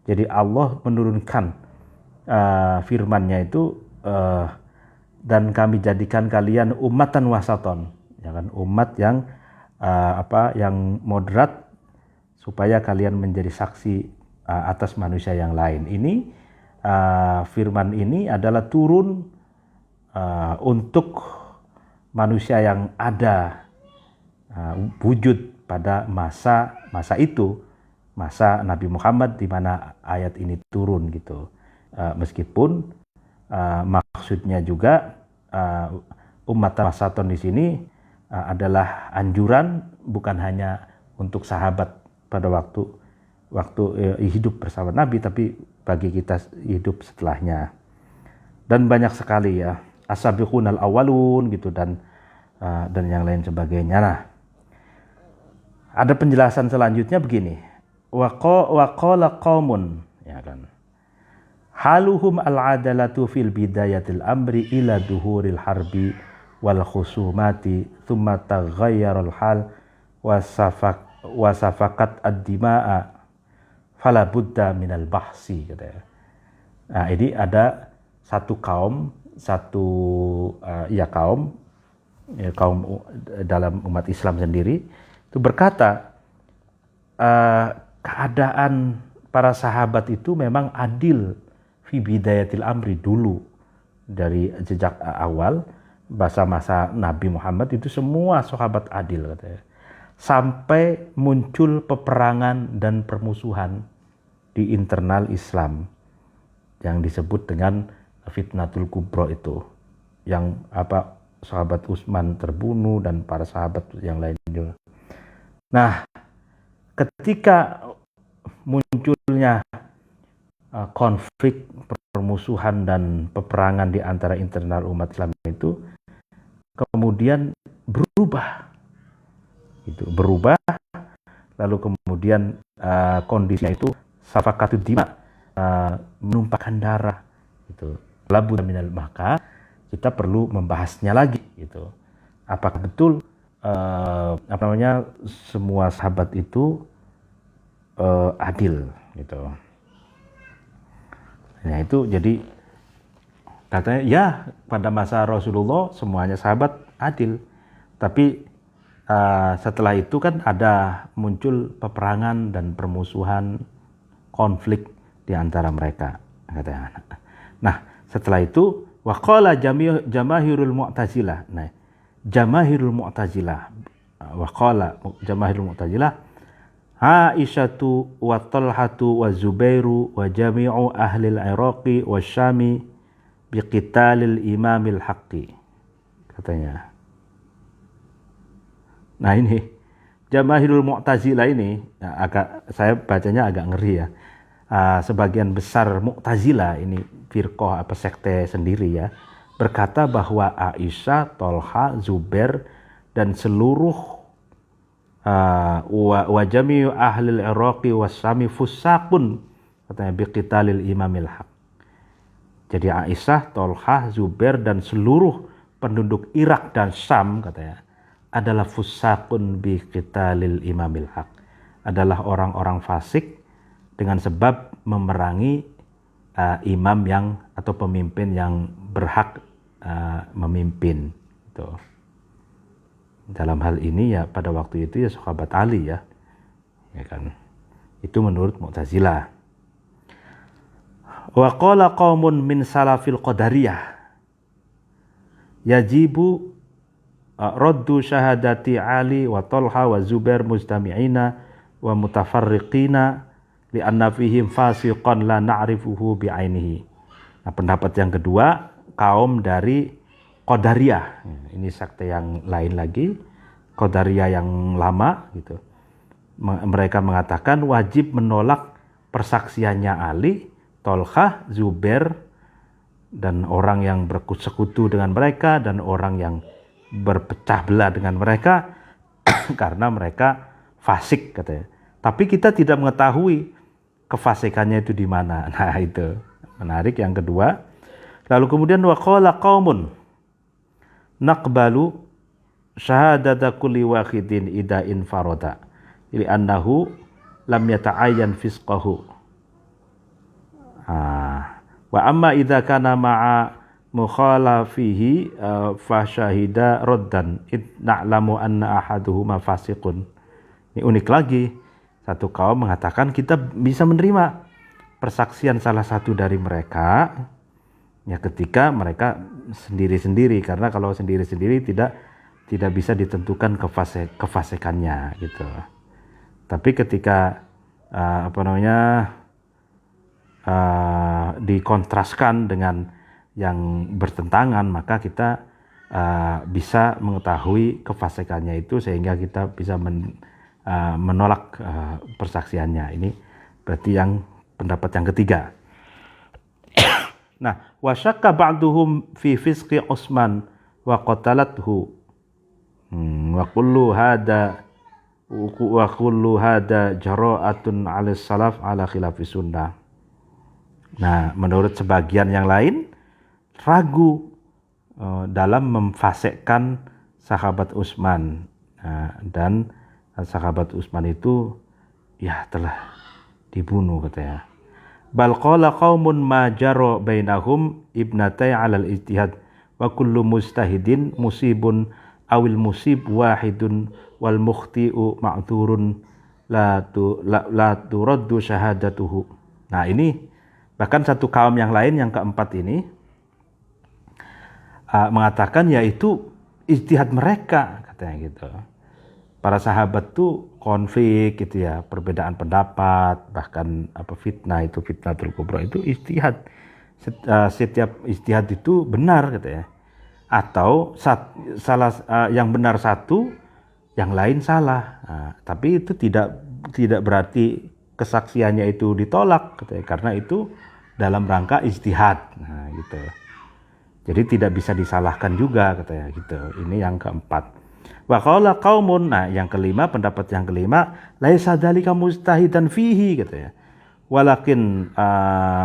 Jadi Allah menurunkan firman-Nya itu dan kami jadikan kalian ummatan wasaton, ya kan, umat yang yang moderat supaya kalian menjadi saksi atas manusia yang lain. Ini firman ini adalah turun untuk manusia yang ada wujud pada masa itu, masa Nabi Muhammad, di mana ayat ini turun gitu. Meskipun maksudnya juga umat wasaton di sini adalah anjuran bukan hanya untuk sahabat pada waktu hidup bersama Nabi, tapi bagi kita hidup setelahnya. Dan banyak sekali ya, as-sabiqunal awwalun gitu, dan yang lain sebagainya. Nah, ada penjelasan selanjutnya begini. Wa qala qaumun, ya kan. Haluhum al-adalatu fil bidayatil amri ila duhuril harbi wal khusumati thumma taghayyarul hal wa safakat ad-dima'a fala budda minal bahsi, katanya. Nah, ini ada satu kaum dalam umat Islam sendiri itu berkata keadaan para sahabat itu memang adil fi bidayatil amri, dulu dari sejak awal masa Nabi Muhammad itu semua sahabat adil, katanya. Sampai muncul peperangan dan permusuhan di internal Islam yang disebut dengan Fitnatul Kubra itu, yang sahabat Utsman terbunuh dan para sahabat yang lain juga. Nah, ketika munculnya konflik, permusuhan dan peperangan di antara internal umat Islam itu kemudian berubah, lalu kemudian kondisinya itu safakatud dima, menumpahkan darah itu. Labu minal, maka kita perlu membahasnya lagi gitu. Apakah betul semua sahabat itu adil gitu. Nah, itu jadi katanya ya pada masa Rasulullah semuanya sahabat adil, tapi setelah itu kan ada muncul peperangan dan permusuhan, konflik di antara mereka, katanya. Nah, setelah itu waqala jamaahirul mu'tazilah. Nah, jamaahirul mu'tazilah Aisyatu wa Talhatu wa Zubairu wa jami'u ahli al-Iraqi wa Syami biqitalil imamil haqqi, katanya. Nah ini Jamaahirul Mu'tazilah ini saya bacanya agak ngeri ya. Sebagian besar Mu'tazilah ini firqah apa sekte sendiri ya, berkata bahwa Aisyah, Tolha, Zubair dan seluruh wa jami'u ahlil Iraqi wasyami fusaqun, katanya biqitalil imamil haq. Jadi Aisyah, Tolha, Zubair dan seluruh penduduk Irak dan Syam, katanya, adalah fusaqun biqitalil imamil haq, adalah orang-orang fasik dengan sebab memerangi imam yang atau pemimpin yang berhak memimpin. Gitu. Dalam hal ini ya pada waktu itu ya sahabat Ali ya kan. Itu menurut Mu'tazilah. Wa qala qaumun min salafil qadariyah yajibu raddu syahadati Ali wa Talha wa Zubair mustami'ina wa mutafarriqina li'anna fihim fasiqan la na'rifuhu bi'ainihi. Nah, pendapat yang kedua, kaum dari Qadariyah. Ini sekte yang lain lagi, Qadariyah yang lama gitu. Mereka mengatakan wajib menolak persaksiannya Ali, Talha, Zubair dan orang yang bersekutu dengan mereka dan orang yang berpecah belah dengan mereka karena mereka fasik, katanya. Tapi kita tidak mengetahui kefasikannya itu di mana. Nah, itu menarik yang kedua. Lalu kemudian wa qala qaumun naqbalu syahadata kulli wahidin idza infarada li annahu lam yata'ayyan fisqahu. Wa amma idza kana ma'a mukhalafihi fa syahida raddan id na'lamu anna ahaduhuma fasiqun. Ini unik lagi. Satu kaum mengatakan kita bisa menerima persaksian salah satu dari mereka ya ketika mereka sendiri-sendiri, karena kalau sendiri-sendiri tidak bisa ditentukan kefasikannya gitu. Tapi ketika dikontraskan dengan yang bertentangan, maka kita bisa mengetahui kefasikannya itu sehingga kita bisa menolak persaksiannya. Ini berarti yang pendapat yang ketiga. Nah, wa syakka ba'duhum fi fisqi Utsman wa qatalathu wa kullu hada jara'atun 'ala salaf 'ala khilafi sunnah. Nah, menurut sebagian yang lain ragu dalam memfasekkan sahabat Utsman, dan sahabat Utsman itu ya telah dibunuh, katanya. Bal qala qaumun ma jara bainahum ibnatai 'alal ijtihad wa kullu mustahidin musibun awil musib wahidun wal mukhti'u ma'dzurun la turaddu syahadatuhu. Nah, ini bahkan satu kaum yang lain yang keempat ini mengatakan yaitu ijtihad mereka, katanya gitu. Para sahabat tuh konflik gitu ya, perbedaan pendapat, bahkan fitnah, itu fitnatul kubra, itu ijtihad. Setiap ijtihad itu benar, katanya. Atau yang benar satu, yang lain salah. Tapi itu tidak berarti kesaksiannya itu ditolak, katanya, karena itu dalam rangka ijtihad. Nah, gitu. Jadi tidak bisa disalahkan juga, katanya gitu. Ini yang keempat. Wa qala qaumun, nah yang kelima, pendapat yang kelima, laisa dzalika mustahidan fihi, katanya. Walakin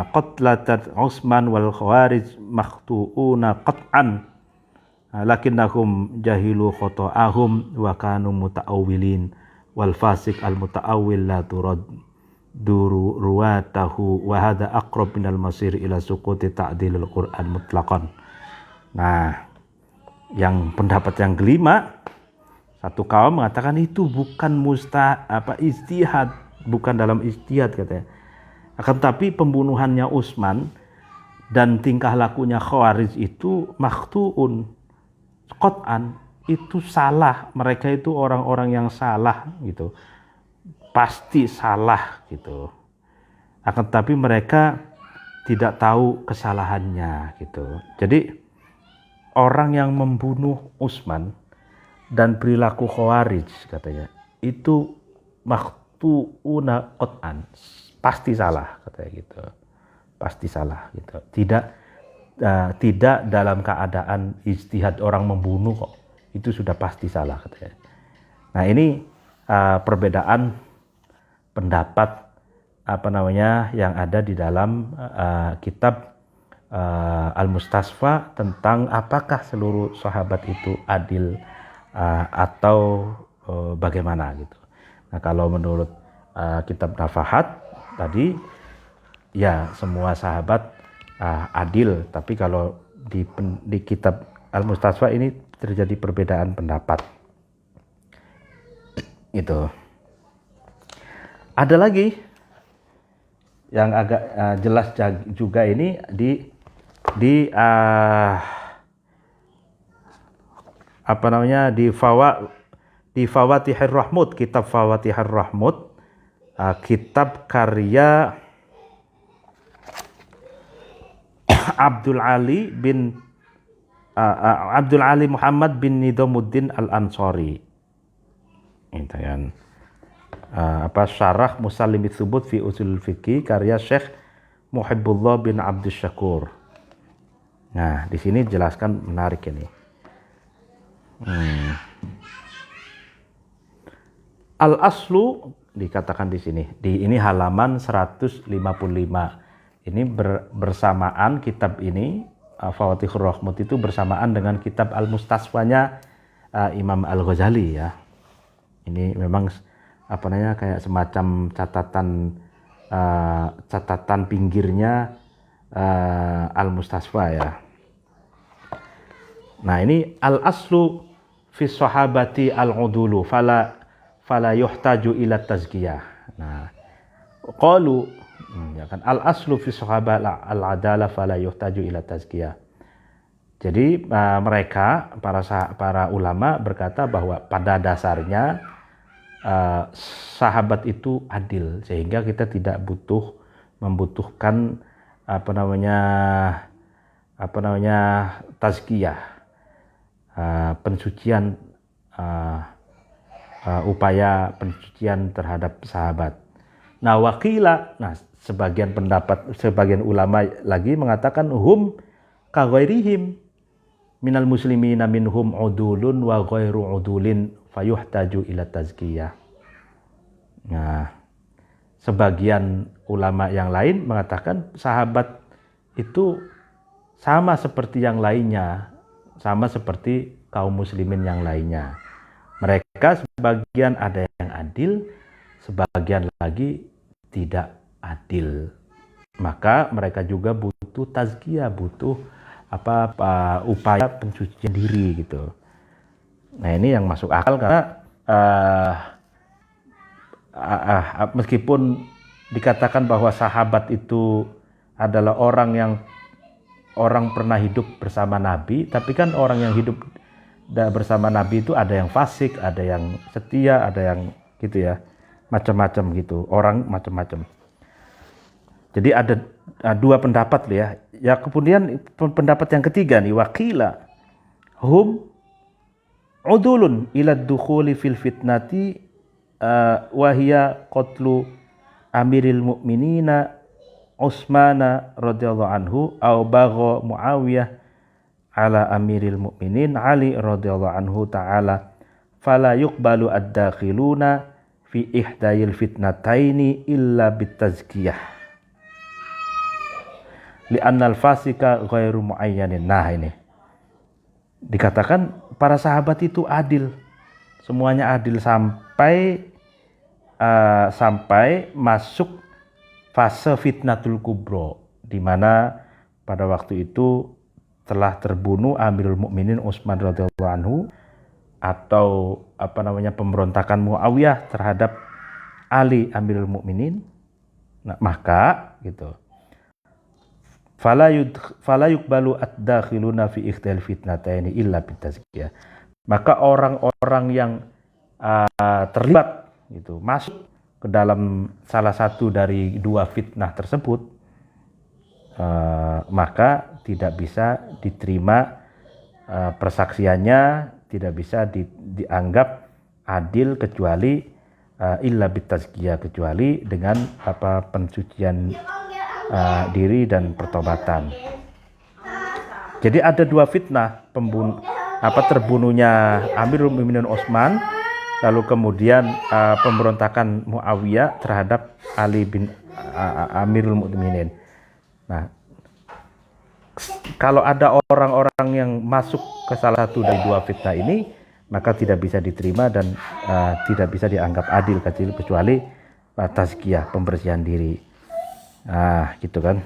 qatlatat Utsman wal khawarij makhtuuna qat'an. Lakinnahum jahilu khata'ahum wa kanu muta'awwilin wal fasik al muta'awwil la turad ruwatahu wa hadha aqrab minal masir ila suquti ta'dilil Qur'an mutlaqan. Nah, yang pendapat yang kelima, satu kaum mengatakan itu bukan ijtihad, bukan dalam ijtihad, katanya. Akan tapi pembunuhannya Utsman dan tingkah lakunya Khawarij itu makhtuun, qat'an, itu salah. Mereka itu orang-orang yang salah gitu. pasti salah gitu. Akan tetapi mereka tidak tahu kesalahannya gitu. Jadi orang yang membunuh Utsman dan perilaku Khawarij katanya itu makhtuuna qat'an, pasti salah katanya gitu. Pasti salah gitu. Tidak dalam keadaan ijtihad orang membunuh kok. Itu sudah pasti salah katanya. Nah, ini perbedaan pendapat yang ada di dalam kitab Al-Mustasfa tentang apakah seluruh sahabat itu adil atau bagaimana gitu. Nah, kalau menurut kitab Nafahat tadi ya semua sahabat adil, tapi kalau di kitab Al-Mustasfa ini terjadi perbedaan pendapat. Itu. Ada lagi yang agak jelas juga ini di Fawatihir Rahmud, kitab Fawatihir Rahmud, kitab karya Abdul Ali Muhammad bin Nizamuddin Al-Ansari. Itu kan. Syarah Musallimit Tsubut fi Ushul Fiqh karya Syekh Muhibbullah bin Abdus Syakur. Nah, di sini jelaskan menarik ini. Al-aslu dikatakan di sini. Ini halaman 155. Ini bersamaan kitab ini Fawatihur Rahmud itu bersamaan dengan kitab Al-Mustasfanya Imam Al-Ghazali ya. Ini memang kayak semacam catatan pinggirnya Al-Mustasfa ya. Nah, ini al-aslu fi sahabati al-udulu fala yuhtaju ila tazkiyah. Nah, qalu ya kan al-aslu fi sahabat al-adalah fala yuhtaju ila tazkiyah. Jadi mereka para ulama berkata bahwa pada dasarnya sahabat itu adil, sehingga kita tidak membutuhkan tazkiyah, pensucian, upaya pensucian terhadap sahabat. Nah, wakila, sebagian ulama lagi mengatakan hum ka ghairihim minal muslimina minhum udulun wa ghairu udulin fayuhtaju ila tazkiyah. Nah, sebagian ulama yang lain mengatakan sahabat itu sama seperti yang lainnya, sama seperti kaum muslimin yang lainnya. Mereka sebagian ada yang adil, sebagian lagi tidak adil. Maka mereka juga butuh tazkiyah, butuh upaya pensucian diri gitu. Nah, ini yang masuk akal karena meskipun dikatakan bahwa sahabat itu adalah orang pernah hidup bersama Nabi, tapi kan orang yang hidup bersama Nabi itu ada yang fasik, ada yang setia, ada yang gitu ya, macam-macam gitu, orang macam-macam. Jadi ada dua pendapat ya. Ya, kemudian pendapat yang ketiga nih, wakila hum udulun ila dukhuli fil fitnati wa hiya qatlu amiril mu'minina Utsmana radhiyallahu anhu au bagha Muawiyah ala amiril mu'minin Ali radhiyallahu anhu ta'ala fala yuqbalu ad-dakhiluna fi ihdayil fitnataini illa bitazkiyah li'annal fasika ghairu muayyanin. Nah, ini dikatakan para sahabat itu adil, semuanya adil sampai masuk fase fitnatul kubro, di mana pada waktu itu telah terbunuh Amirul Mukminin Utsman radhiyallahu anhu, atau pemberontakan Muawiyah terhadap Ali Amirul Mukminin. Nah, maka gitu fala yuqbalu ad-dakhiluna fi ikhdal fitnataini illa bitazkiyah. Maka orang-orang yang terlibat gitu masuk ke dalam salah satu dari dua fitnah tersebut, maka tidak bisa diterima persaksiannya, tidak bisa dianggap adil kecuali illa bitazkiyah, kecuali dengan pensucian diri dan pertobatan. Jadi ada dua fitnah, terbunuhnya Amirul Mukminin Utsman, lalu kemudian pemberontakan Muawiyah terhadap Ali bin Amirul Mukminin. Nah, kalau ada orang-orang yang masuk ke salah satu dari dua fitnah ini, maka tidak bisa diterima dan tidak bisa dianggap adil kecuali tazkiyah, pembersihan diri. Nah, gitu kan.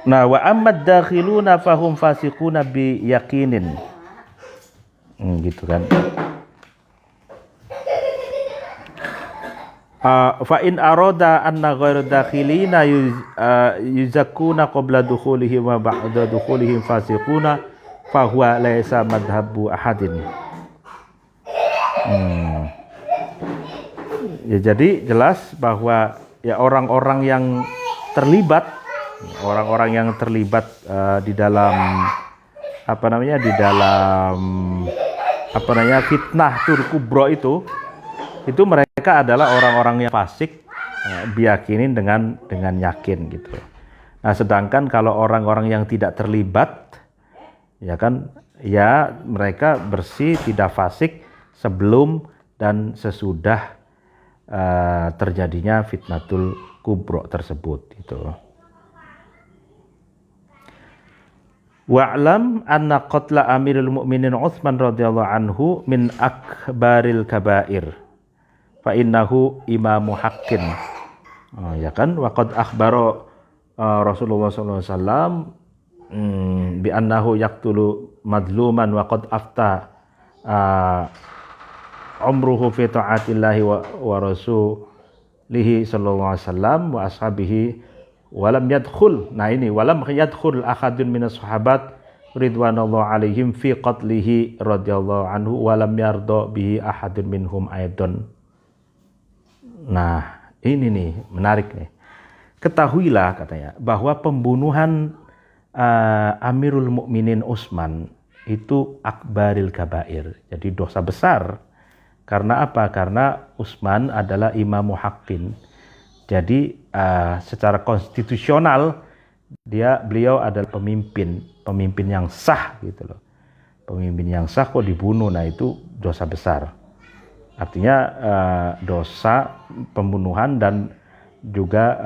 Nah, wa ammad dakhiluna fahum fasiquna bi yaqinin. Gitu kan. Fa in arada anna ghairu dakhilina yuzakkuna qabla dukhulihim wa ba'da dukhulihim fasiquna fa huwa laysa madhhabu ahadin. Ya, jadi jelas bahwa ya orang-orang yang terlibat di dalam fitnah Kubro itu mereka adalah orang-orang yang fasik, diyakinin dengan yakin gitu. Nah, sedangkan kalau orang-orang yang tidak terlibat, ya kan, ya mereka bersih, tidak fasik sebelum dan sesudah terjadinya fitnatul kubro tersebut gitu. Wa'lam anna qatla Amirul Mukminin Utsman radhiyallahu anhu min akbaril kabair fa innahu imamu haqqin. Ya kan, wa qad akhbara Rasulullah sallallahu alaihi wasallam bi annahu yaqtulu madluman wa qad afta umruhu fi ta'atillahi wa rasulihi sallallahu alaihi wasallam wa ashabihi walam yadkhul. Nah ini walam yadkhul ahadun minas sahabat ridwanullah alaihim fi qatlihi radhiyallahu anhu walam yarda bihi ahadun minhum aidan. Nah, ini nih menarik nih. Ketahuilah katanya bahwa pembunuhan Amirul Mukminin Utsman itu akbaril kabair. Jadi dosa besar. Karena apa? Karena Utsman adalah imamu haqqin. Jadi secara konstitusional beliau adalah pemimpin yang sah gitu loh. Pemimpin yang sah kok dibunuh, nah itu dosa besar. Artinya dosa pembunuhan dan juga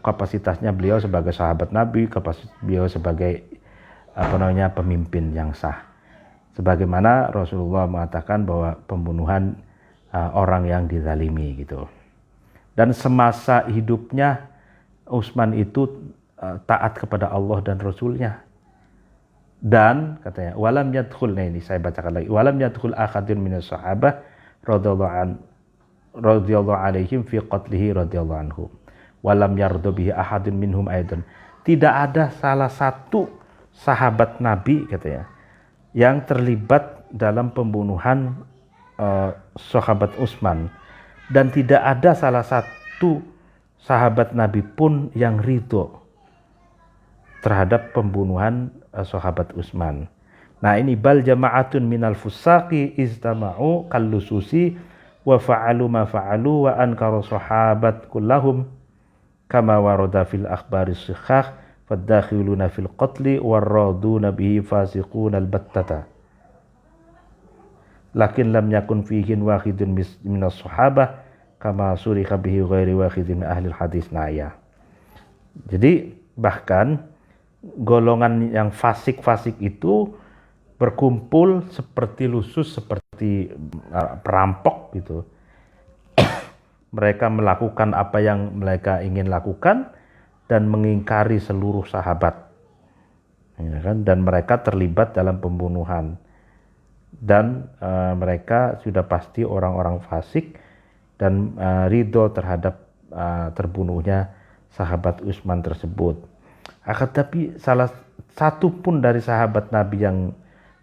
kapasitasnya beliau sebagai sahabat Nabi, kapasitas beliau sebagai pemimpin yang sah. Sebagaimana Rasulullah mengatakan bahwa pembunuhan orang yang dizalimi gitu. Dan semasa hidupnya Utsman itu taat kepada Allah dan Rasulnya. Dan katanya walam yadkhul, nah ini saya bacakan lagi, walam yadkhul ahadun minas sahabah radhiyallahu alaihim fi qatlihi radhiyallahu anhu walam yarda bihi ahadun minhum aidan. Tidak ada salah satu sahabat Nabi katanya yang terlibat dalam pembunuhan sahabat Utsman, dan tidak ada salah satu sahabat Nabi pun yang ridho terhadap pembunuhan sahabat Utsman. Nah ini bal jama'atun minal fusaqi istama'u kallususi wa fa'alu ma fa'alu wa ankaru sahabat kullahum kama warada fil akhbaris sikhah fadakhiluna fil qatli warraduna bihi fasiquna albattata lakin lam yakun fihin wahidun minas sahabah kama surika bihi ghairi wahidin ahli hadis. Nah ya, jadi bahkan golongan yang fasik-fasik itu berkumpul seperti lusus, seperti perampok gitu. Mereka melakukan apa yang mereka ingin lakukan dan mengingkari seluruh sahabat, ya kan? Dan mereka terlibat dalam pembunuhan, dan mereka sudah pasti orang-orang fasik dan ridho terhadap terbunuhnya sahabat Utsman tersebut. Akan tapi salah satu pun dari sahabat Nabi yang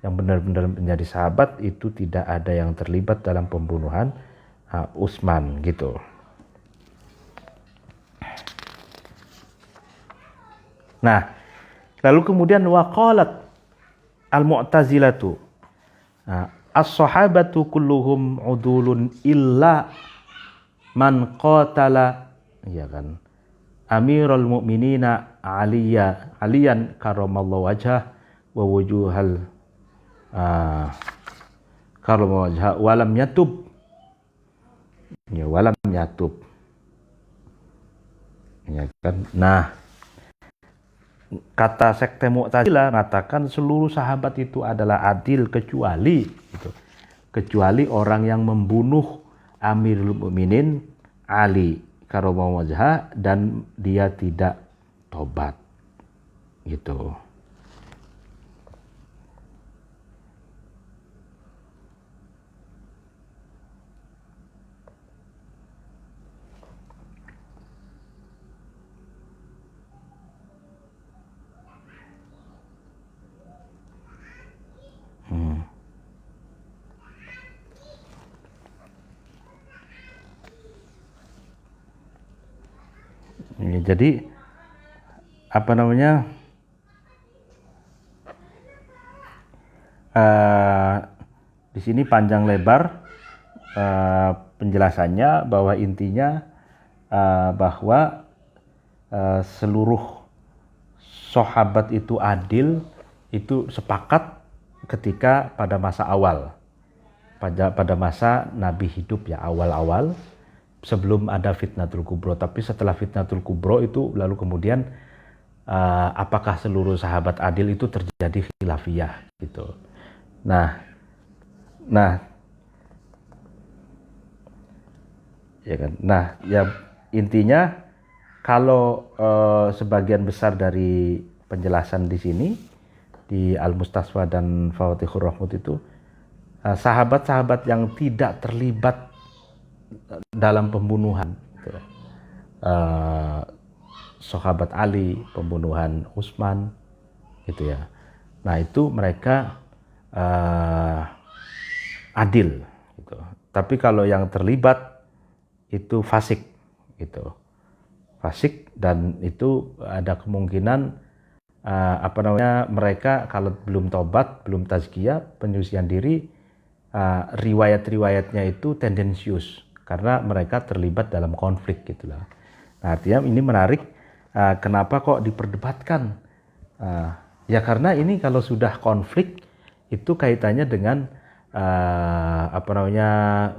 yang benar-benar menjadi sahabat itu tidak ada yang terlibat dalam pembunuhan Utsman gitu. Nah, lalu kemudian waqalat al-Mu'tazilatu as-sahabatu kulluhum udulun illa man qatala, ya kan, Amirul Mukminina Aliyan karramallahu wajhah wa wujuhal karramallahu wajhah walam yatub, ya walam yatub, ya kan. Nah, kata sekte Mu'tazilah mengatakan seluruh sahabat itu adalah adil kecuali gitu, kecuali orang yang membunuh Amirul Mukminin Ali karramallahu wajhah dan dia tidak tobat gitu. Ya, jadi apa namanya, di sini panjang lebar penjelasannya bahwa intinya bahwa seluruh sahabat itu adil, itu sepakat ketika pada masa awal, pada masa Nabi hidup ya, awal-awal sebelum ada fitnatul kubro. Tapi setelah fitnatul kubro itu lalu kemudian apakah seluruh sahabat adil itu terjadi khilafiyah gitu. Nah ya kan. Nah, ya intinya kalau sebagian besar dari penjelasan di sini di Al-Mustasfa dan Fawatihur Rahmat itu sahabat-sahabat yang tidak terlibat dalam pembunuhan gitu. Sahabat Ali, pembunuhan Utsman gitu ya. Nah, itu mereka adil gitu. Tapi kalau yang terlibat itu fasik gitu. Fasik, dan itu ada kemungkinan mereka kalau belum tobat, belum tazkiyah, penyucian diri, riwayat-riwayatnya itu tendensius karena mereka terlibat dalam konflik gitulah. Nah, artinya ini menarik, kenapa kok diperdebatkan? Ya karena ini kalau sudah konflik itu kaitannya dengan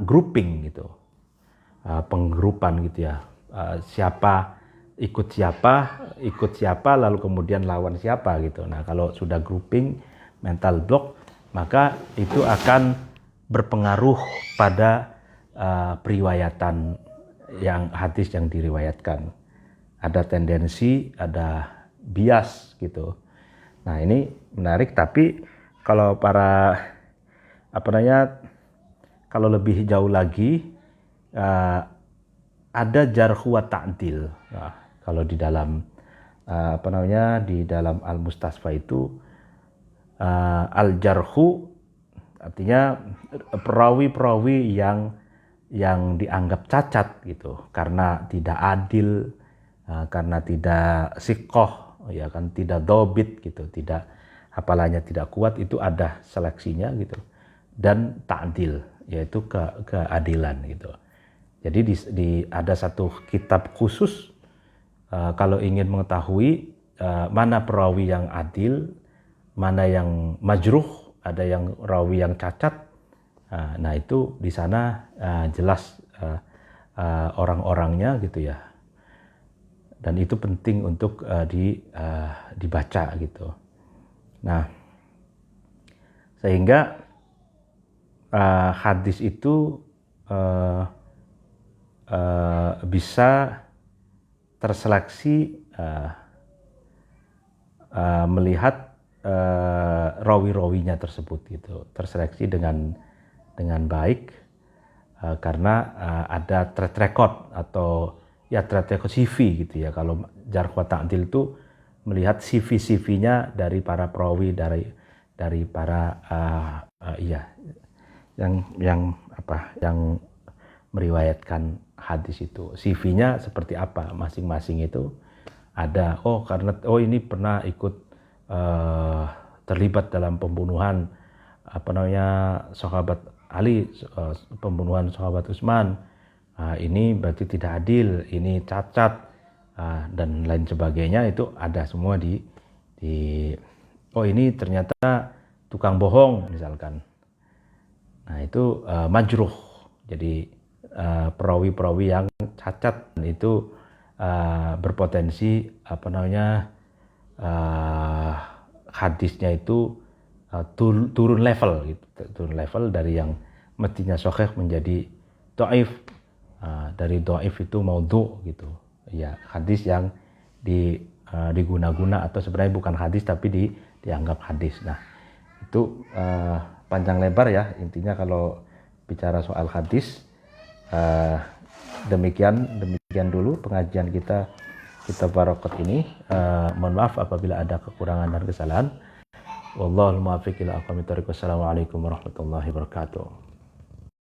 grouping gitu, penggrupan gitu ya, siapa ikut siapa lalu kemudian lawan siapa gitu. Nah, kalau sudah grouping, mental block, maka itu akan berpengaruh pada periwayatan yang hadis yang diriwayatkan. Ada tendensi, ada bias gitu. Nah, ini menarik. Tapi kalau kalau lebih jauh lagi ada jarhu wa ta'dil. Nah, kalau di dalam di dalam Al-Mustasfa itu al-jarhu artinya perawi-perawi yang dianggap cacat gitu karena tidak adil, karena tidak siqoh, ya kan, tidak dobit gitu, tidak hafalannya tidak kuat, itu ada seleksinya gitu. Dan ta'dil, yaitu keadilan gitu. Jadi ada satu kitab khusus kalau ingin mengetahui mana perawi yang adil, mana yang majruh, ada yang rawi yang cacat. Nah, itu di sana jelas orang-orangnya gitu ya. Dan itu penting untuk dibaca gitu. Nah, sehingga hadis itu bisa terseleksi melihat rawi-rawinya tersebut gitu, terseleksi dengan baik karena ada track record atau ya track record CV gitu ya. Kalau jarh wa ta'dil itu melihat CV-CV-nya dari para perawi dari para yang meriwayatkan hadis itu. CV-nya seperti apa masing-masing itu ada. Ini pernah ikut terlibat dalam pembunuhan sahabat Ali, pembunuhan sahabat Utsman. Ini berarti tidak adil, ini cacat, dan lain sebagainya. Itu ada semua di ini ternyata tukang bohong misalkan. Nah itu majruh. Jadi perawi-perawi yang cacat itu berpotensi hadisnya itu turun level gitu. Turun level dari yang mestinya sahih menjadi dhaif, dari dhaif itu maudhu gitu. Ya, hadis yang diguna-guna atau sebenarnya bukan hadis tapi dianggap hadis. Nah, itu panjang lebar ya intinya kalau bicara soal hadis. Demikian dulu pengajian kita Barokat ini. Mohon maaf apabila ada kekurangan dan kesalahan. Wallahul muwaffiq ila aqwamit thoriq. Wassalamualaikum warahmatullahi wabarakatuh.